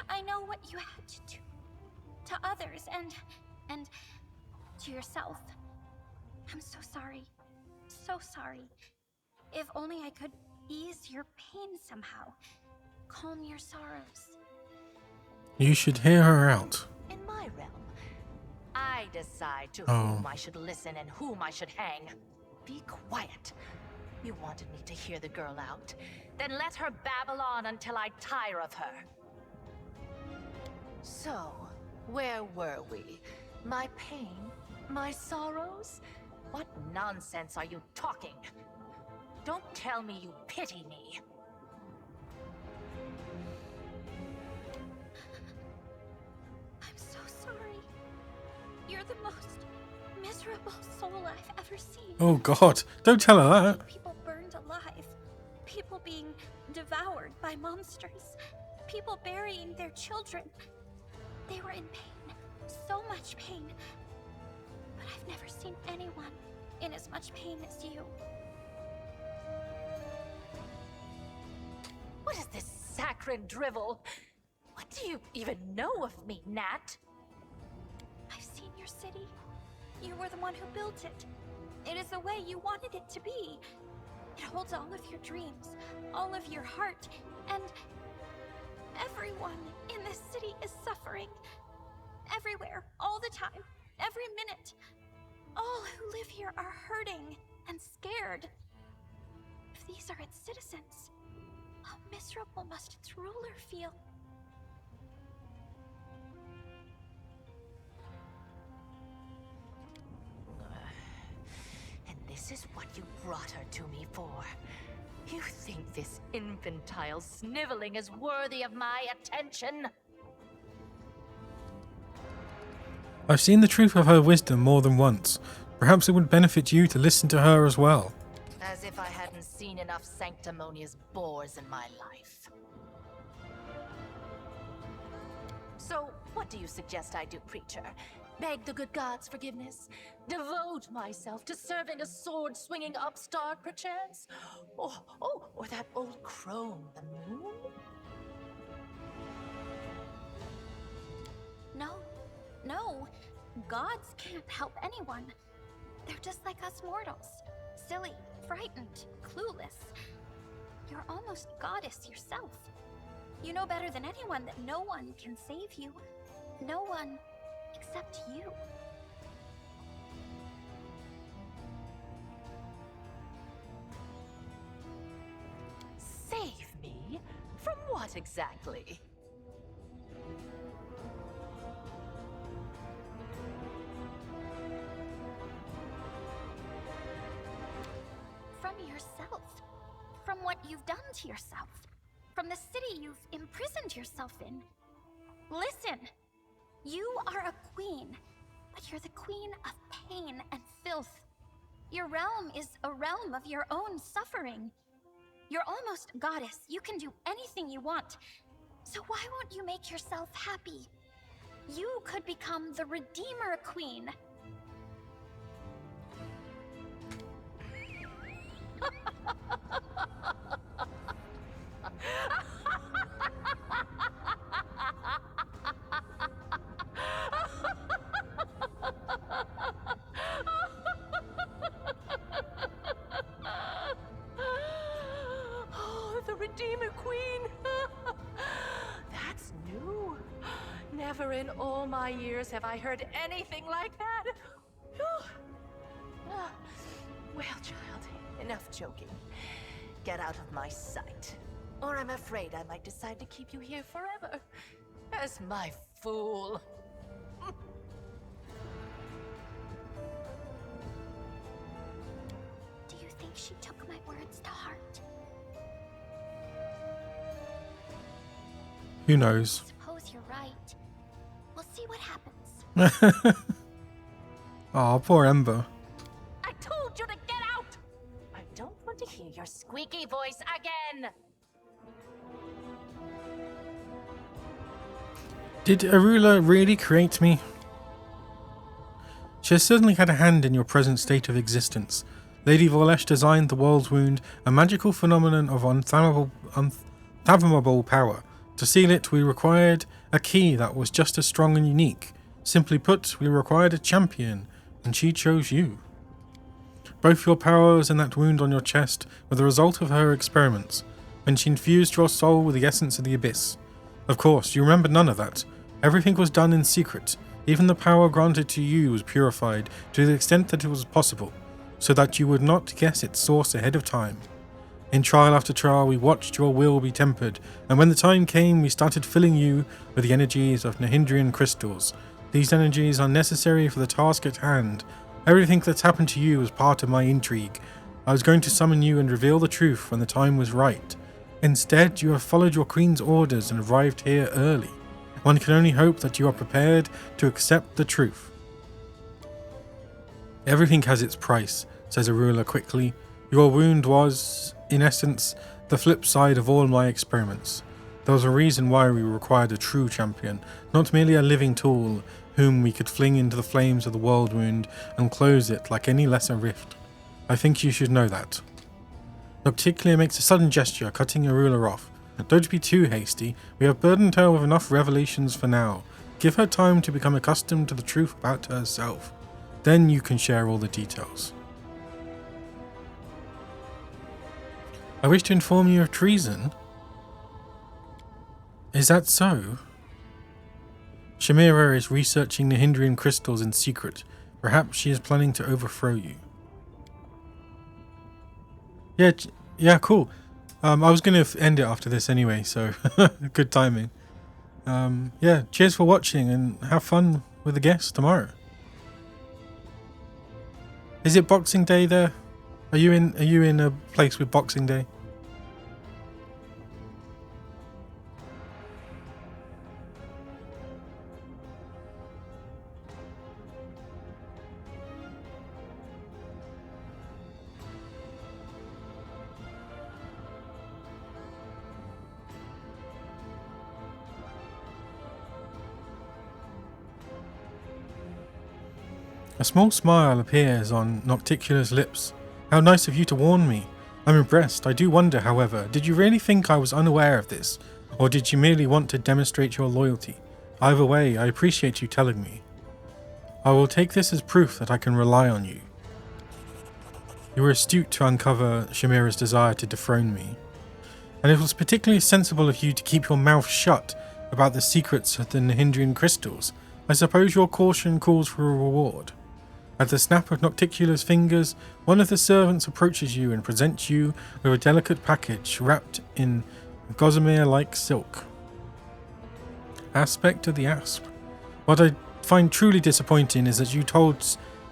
I know what you had to do to others and to yourself. I'm so sorry. So sorry. If only I could ease your pain somehow. Calm your sorrows. You should hear her out. In my realm, I decide to whom I should listen and whom I should hang. Be quiet. You wanted me to hear the girl out. Then let her babble on until I tire of her. So, where were we? My pain? My sorrows? What nonsense are you talking? Don't tell me you pity me. I'm so sorry. You're the most miserable soul I've ever seen. Oh God, don't tell her that. People burned alive. People being devoured by monsters. People burying their children. They were in pain. So much pain. But I've never seen anyone in as much pain as you. What is this saccharine drivel? What do you even know of me, Nat? I've seen your city. You were the one who built it. It is the way you wanted it to be. It holds all of your dreams, all of your heart, and everyone in this city is suffering. Everywhere, all the time, every minute. All who live here are hurting and scared. If these are its citizens, how miserable must its ruler feel? And this is what you brought her to me for. You think this infantile sniveling is worthy of my attention? I've seen the truth of her wisdom more than once. Perhaps it would benefit you to listen to her as well. As if I hadn't seen enough sanctimonious bores in my life. So, what do you suggest I do, preacher? Beg the good gods' forgiveness? Devote myself to serving a sword-swinging upstart, perchance? Or that old crone, the moon? No. Gods can't help anyone. They're just like us mortals. Silly, frightened, clueless. You're almost goddess yourself. You know better than anyone that no one can save you. No one except you. Save me? From what exactly? From yourself. From what you've done to yourself. From the city you've imprisoned yourself in. Listen! You are a queen, but you're the queen of pain and filth. Your realm is a realm of your own suffering. You're almost goddess. You can do anything you want. So why won't you make yourself happy? You could become the Redeemer Queen. Oh, the Redeemer Queen! That's new. Never in all my years have I heard anything like that. Well, child, enough joking. Get out of my sight, or I'm afraid I might decide to keep you here forever as my fool. she took my words to heart? Who knows? Suppose you're right. We'll see what happens. Oh, poor Ember. I told you to get out! I don't want to hear your squeaky voice again! Did Arula really create me? She has certainly had a hand in your present state of existence. Lady Vorlesh designed the World's Wound, a magical phenomenon of unfathomable power. To seal it, we required a key that was just as strong and unique. Simply put, we required a champion, and she chose you. Both your powers and that wound on your chest were the result of her experiments, when she infused your soul with the essence of the Abyss. Of course, you remember none of that. Everything was done in secret. Even the power granted to you was purified to the extent that it was possible, so that you would not guess its source ahead of time. In trial after trial, we watched your will be tempered, and when the time came, we started filling you with the energies of Nahindrian crystals. These energies are necessary for the task at hand. Everything that's happened to you was part of my intrigue. I was going to summon you and reveal the truth when the time was right. Instead, you have followed your queen's orders and arrived here early. One can only hope that you are prepared to accept the truth. Everything has its price, says Arula quickly. Your wound was, in essence, the flip side of all my experiments. There was a reason why we required a true champion, not merely a living tool whom we could fling into the flames of the world wound and close it like any lesser rift. I think you should know that. Nocticlia makes a sudden gesture, cutting Arula off. Don't be too hasty. We have burdened her with enough revelations for now. Give her time to become accustomed to the truth about herself. Then you can share all the details. I wish to inform you of treason. Is that so? Shamira is researching the Nahindrian crystals in secret. Perhaps she is planning to overthrow you. Yeah, cool. I was going to end it after this anyway, so good timing. Yeah, cheers for watching and have fun with the guests tomorrow. Is it Boxing Day there? Are you in a place with Boxing Day? A small smile appears on Nocticula's lips. How nice of you to warn me. I'm impressed. I do wonder, however, did you really think I was unaware of this? Or did you merely want to demonstrate your loyalty? Either way, I appreciate you telling me. I will take this as proof that I can rely on you. You were astute to uncover Shamira's desire to dethrone me. And it was particularly sensible of you to keep your mouth shut about the secrets of the Nahindrian crystals. I suppose your caution calls for a reward. At the snap of Nocticula's fingers, one of the servants approaches you and presents you with a delicate package wrapped in gossamer-like silk. Aspect of the asp. What I find truly disappointing is that you told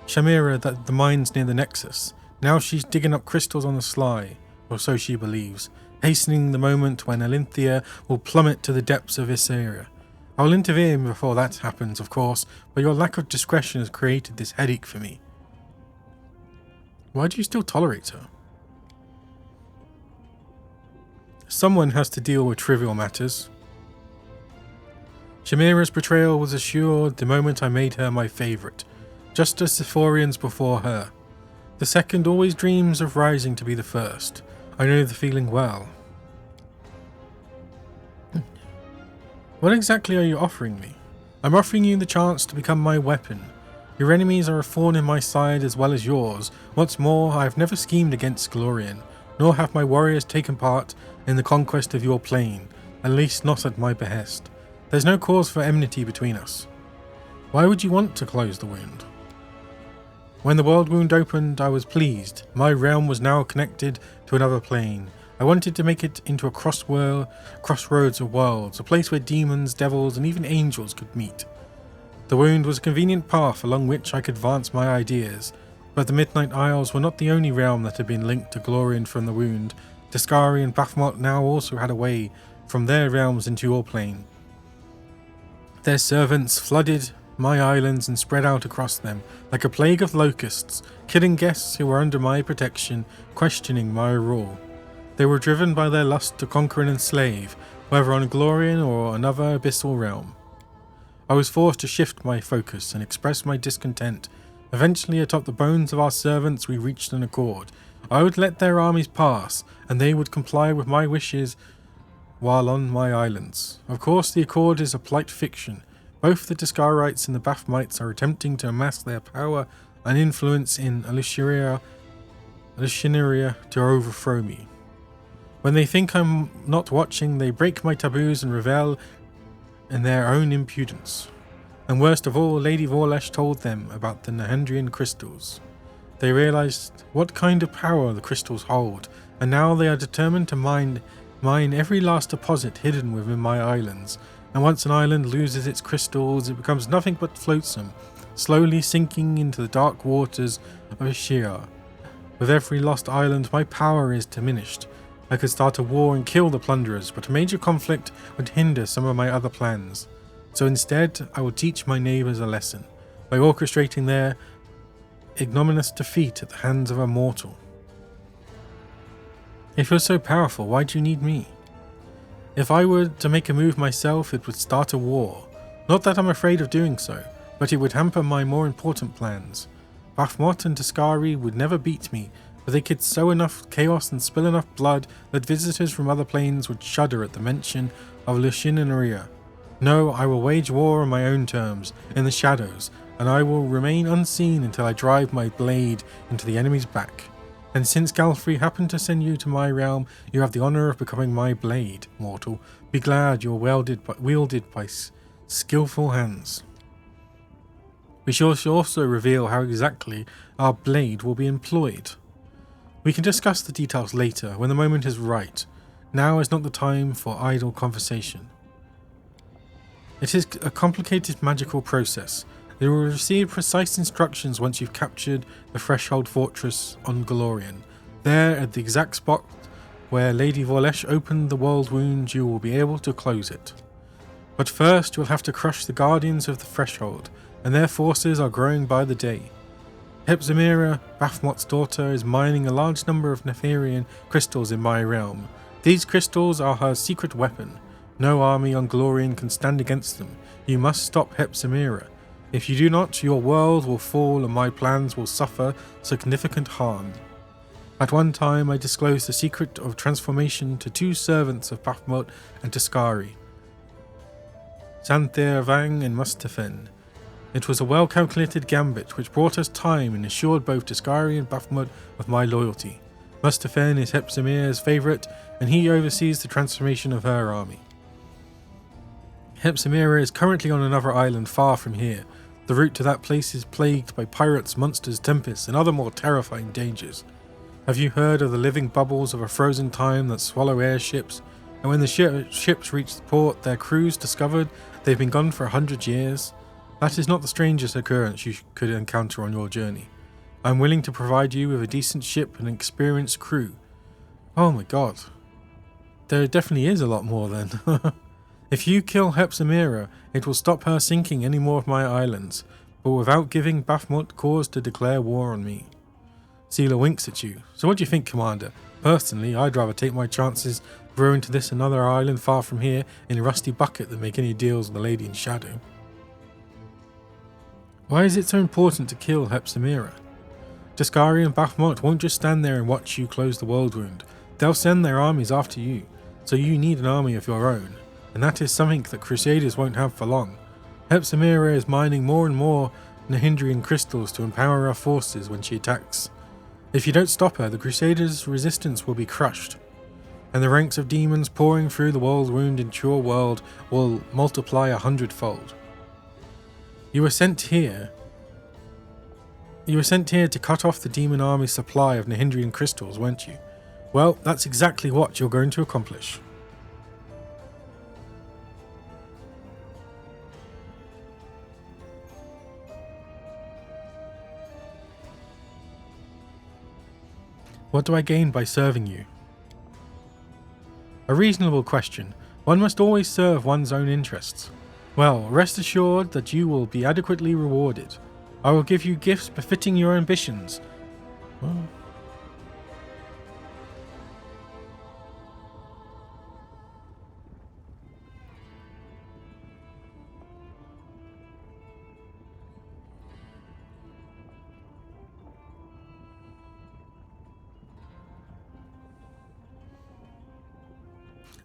Shamira that the mine's near the Nexus. Now she's digging up crystals on the sly, or so she believes, hastening the moment when Alinthia will plummet to the depths of this area. I'll intervene before that happens, of course, but your lack of discretion has created this headache for me. Why do you still tolerate her? Someone has to deal with trivial matters. Shamira's betrayal was assured the moment I made her my favourite, just as Sephorians before her. The second always dreams of rising to be the first. I know the feeling well. What exactly are you offering me? I'm offering you the chance to become my weapon. Your enemies are a thorn in my side as well as yours. What's more, I have never schemed against Glorian, nor have my warriors taken part in the conquest of your plane, at least not at my behest. There's no cause for enmity between us. Why would you want to close the wound? When the world wound opened, I was pleased. My realm was now connected to another plane. I wanted to make it into a crossroads of worlds, a place where demons, devils, and even angels could meet. The wound was a convenient path along which I could advance my ideas. But the Midnight Isles were not the only realm that had been linked to Glorian from the wound. Discari and Baphmut now also had a way from their realms into your plane. Their servants flooded my islands and spread out across them like a plague of locusts, killing guests who were under my protection, questioning my rule. They were driven by their lust to conquer and enslave, whether on Glorian or another abyssal realm. I was forced to shift my focus and express my discontent. Eventually, atop the bones of our servants, we reached an accord. I would let their armies pass, and they would comply with my wishes while on my islands. Of course, the accord is a polite fiction. Both the Discarites and the Baphmites are attempting to amass their power and influence in Alushiria to overthrow me. When they think I'm not watching, they break my taboos and revel in their own impudence. And worst of all, Lady Vorlesh told them about the Nahendrian crystals. They realized what kind of power the crystals hold, and now they are determined to mine every last deposit hidden within my islands. And once an island loses its crystals, it becomes nothing but flotsam, slowly sinking into the dark waters of Ashira. With every lost island, my power is diminished. I could start a war and kill the plunderers, but a major conflict would hinder some of my other plans. So instead, I will teach my neighbours a lesson, by orchestrating their ignominious defeat at the hands of a mortal. If you're so powerful, why do you need me? If I were to make a move myself, it would start a war. Not that I'm afraid of doing so, but it would hamper my more important plans. Baphmut and Discari would never beat me, but they could sow enough chaos and spill enough blood that visitors from other planes would shudder at the mention of Lushinaria. No, I will wage war on my own terms, in the shadows, and I will remain unseen until I drive my blade into the enemy's back. And since Galfrey happened to send you to my realm, you have the honour of becoming my blade, mortal. Be glad you're wielded by skillful hands. We shall also reveal how exactly our blade will be employed. We can discuss the details later, when the moment is right. Now is not the time for idle conversation. It is a complicated magical process. You will receive precise instructions once you've captured the Threshold Fortress on Glorian. There, at the exact spot where Lady Vorlesh opened the world wound, you will be able to close it. But first, you'll have to crush the Guardians of the Threshold, and their forces are growing by the day. Hepzimira, Baphmut's daughter, is mining a large number of Nefarian crystals in my realm. These crystals are her secret weapon. No army on Glorian can stand against them. You must stop Hepzimira. If you do not, your world will fall and my plans will suffer significant harm. At one time, I disclosed the secret of transformation to two servants of Baphmut and Discari, Xanthir Vang and Mustafen. It was a well-calculated gambit which brought us time and assured both Discari and Baphmut of my loyalty. Mustafen is Hepzimira's favourite, and he oversees the transformation of her army. Hepzimira is currently on another island far from here. The route to that place is plagued by pirates, monsters, tempests, and other more terrifying dangers. Have you heard of the living bubbles of a frozen time that swallow airships? And when the ships reach the port, their crews discovered they've been gone for 100 years? That is not the strangest occurrence you could encounter on your journey. I'm willing to provide you with a decent ship and an experienced crew. Oh my god. There definitely is a lot more then. If you kill Hepzimira, it will stop her sinking any more of my islands, but without giving Baphmut cause to declare war on me. Seela winks at you. So what do you think, Commander? Personally, I'd rather take my chances rowing to this another island far from here in a rusty bucket than make any deals with the Lady in Shadow. Why is it so important to kill Hepzimira? Discari and Baphmut won't just stand there and watch you close the world wound. They'll send their armies after you, so you need an army of your own. And that is something that Crusaders won't have for long. Hepzimira is mining more and more Nahendrian crystals to empower our forces when she attacks. If you don't stop her, the Crusaders' resistance will be crushed, and the ranks of demons pouring through the world wound into your world will multiply 100-fold. You were sent here to cut off the demon army's supply of Nahendrian crystals, weren't you? Well, that's exactly what you're going to accomplish. What do I gain by serving you? A reasonable question. One must always serve one's own interests. Well, rest assured that you will be adequately rewarded. I will give you gifts befitting your ambitions. Well,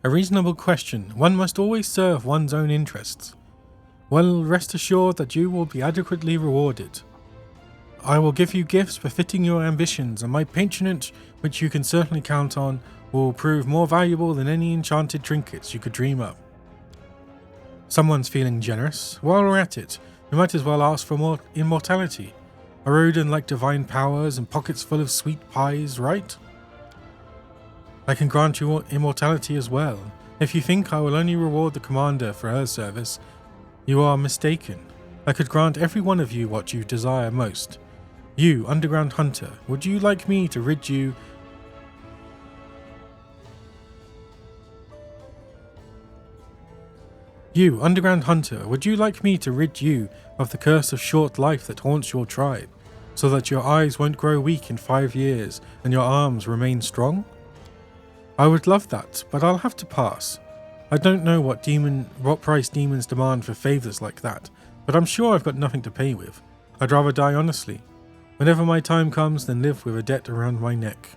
a reasonable question. One must always serve one's own interests. Well, rest assured that you will be adequately rewarded. I will give you gifts befitting your ambitions, and my patronage, which you can certainly count on, will prove more valuable than any enchanted trinkets you could dream up. Someone's feeling generous. While we're at it, we might as well ask for more immortality. A rodent like divine powers and pockets full of sweet pies, right? I can grant you immortality as well. If you think I will only reward the commander for her service, you are mistaken. I could grant every one of you what you desire most. You, underground hunter, would you like me to rid you... You, underground hunter, would you like me to rid you of the curse of short life that haunts your tribe, so that your eyes won't grow weak in 5 years and your arms remain strong? I would love that, but I'll have to pass. I don't know what price demons demand for favours like that, but I'm sure I've got nothing to pay with. I'd rather die honestly. Whenever my time comes, than live with a debt around my neck.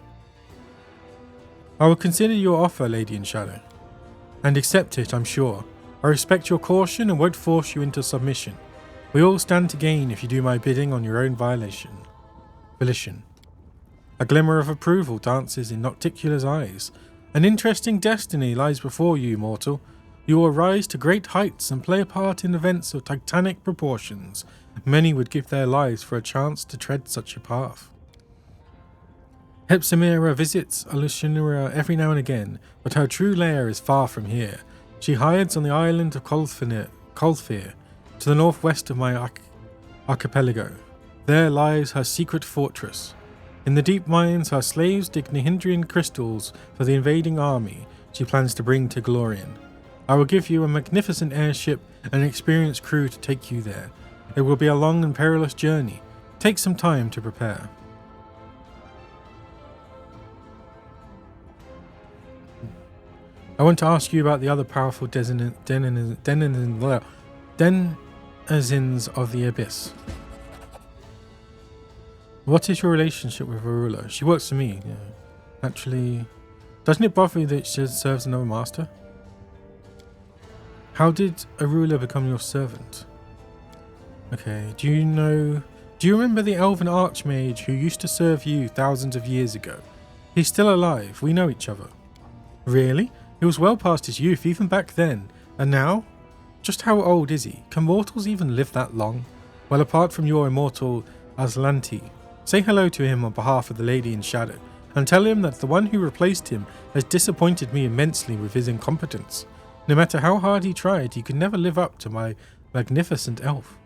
I will consider your offer, Lady in Shadow, and accept it, I'm sure. I respect your caution and won't force you into submission. We all stand to gain if you do my bidding on your own volition. A glimmer of approval dances in Nocticula's eyes. An interesting destiny lies before you, mortal. You will rise to great heights and play a part in events of titanic proportions. Many would give their lives for a chance to tread such a path. Hepzibah visits Alushinura every now and again, but her true lair is far from here. She hides on the island of Kolthir, to the northwest of my archipelago. There lies her secret fortress. In the deep mines, her slaves dig Nihindrian crystals for the invading army she plans to bring to Glorian. I will give you a magnificent airship and an experienced crew to take you there. It will be a long and perilous journey. Take some time to prepare. I want to ask you about the other powerful denizens of the Abyss. What is your relationship with Arula? She works for me. Yeah. Actually, doesn't it bother you that she serves another master? How did Arula become your servant? Okay, do you remember the elven archmage who used to serve you thousands of years ago? He's still alive. We know each other. Really? He was well past his youth even back then. And now? Just how old is he? Can mortals even live that long? Well, apart from your immortal Aslanti. Say hello to him on behalf of the Lady in Shadow, and tell him that the one who replaced him has disappointed me immensely with his incompetence. No matter how hard he tried, he could never live up to my magnificent elf.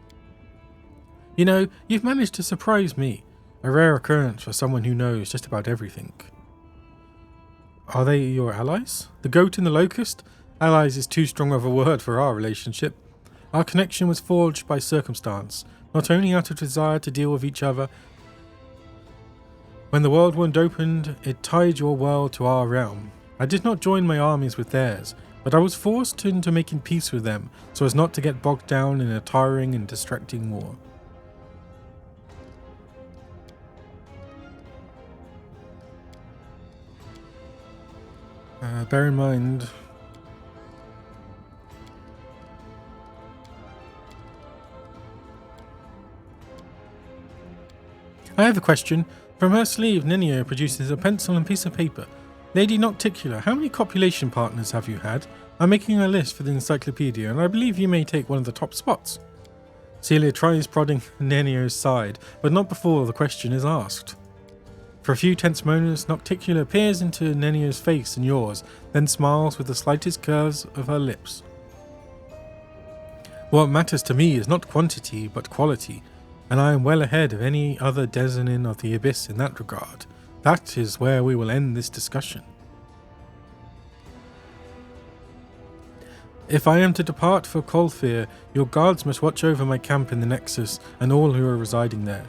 You know, you've managed to surprise me, a rare occurrence for someone who knows just about everything. Are they your allies? The goat and the locust? Allies is too strong of a word for our relationship. Our connection was forged by circumstance, not only out of desire to deal with each other. When the world wound opened, it tied your world to our realm. I did not join my armies with theirs, but I was forced into making peace with them so as not to get bogged down in a tiring and distracting war. Bear in mind... I have a question. From her sleeve, Nenio produces a pencil and piece of paper. Lady Nocticula, how many copulation partners have you had? I'm making a list for the encyclopedia, and I believe you may take one of the top spots. Celia tries prodding Nenio's side, but not before the question is asked. For a few tense moments, Nocticula peers into Nenio's face and yours, then smiles with the slightest curves of her lips. What matters to me is not quantity, but quality, and I am well ahead of any other denizen of the Abyss in that regard. that is where we will end this discussion. If I am to depart for Kolthir, your guards must watch over my camp in the Nexus and all who are residing there.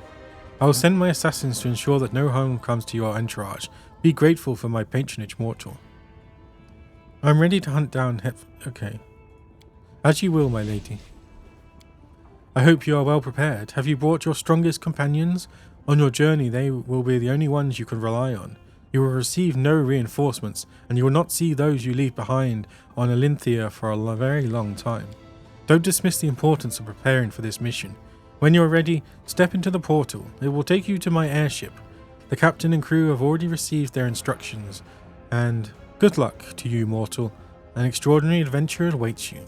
I will send my assassins to ensure that no harm comes to your entourage. Be grateful for my patronage, mortal. I'm ready to hunt down Okay. As you will, my lady. I hope you are well prepared. Have you brought your strongest companions? On your journey, they will be the only ones you can rely on. You will receive no reinforcements, and you will not see those you leave behind on Alinthia for a very long time. Don't dismiss the importance of preparing for this mission. When you are ready, step into the portal. It will take you to my airship. The captain and crew have already received their instructions, and good luck to you, mortal. An extraordinary adventure awaits you.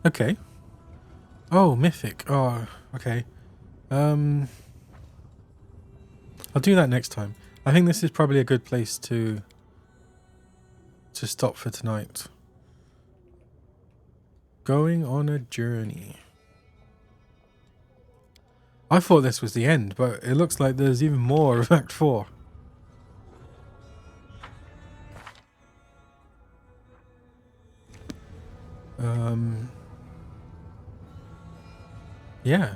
Okay. Oh, Mythic. Oh, okay. I'll do that next time. I think this is probably a good place to stop for tonight. Going on a journey. I thought this was the end, but it looks like there's even more of Act 4. Yeah.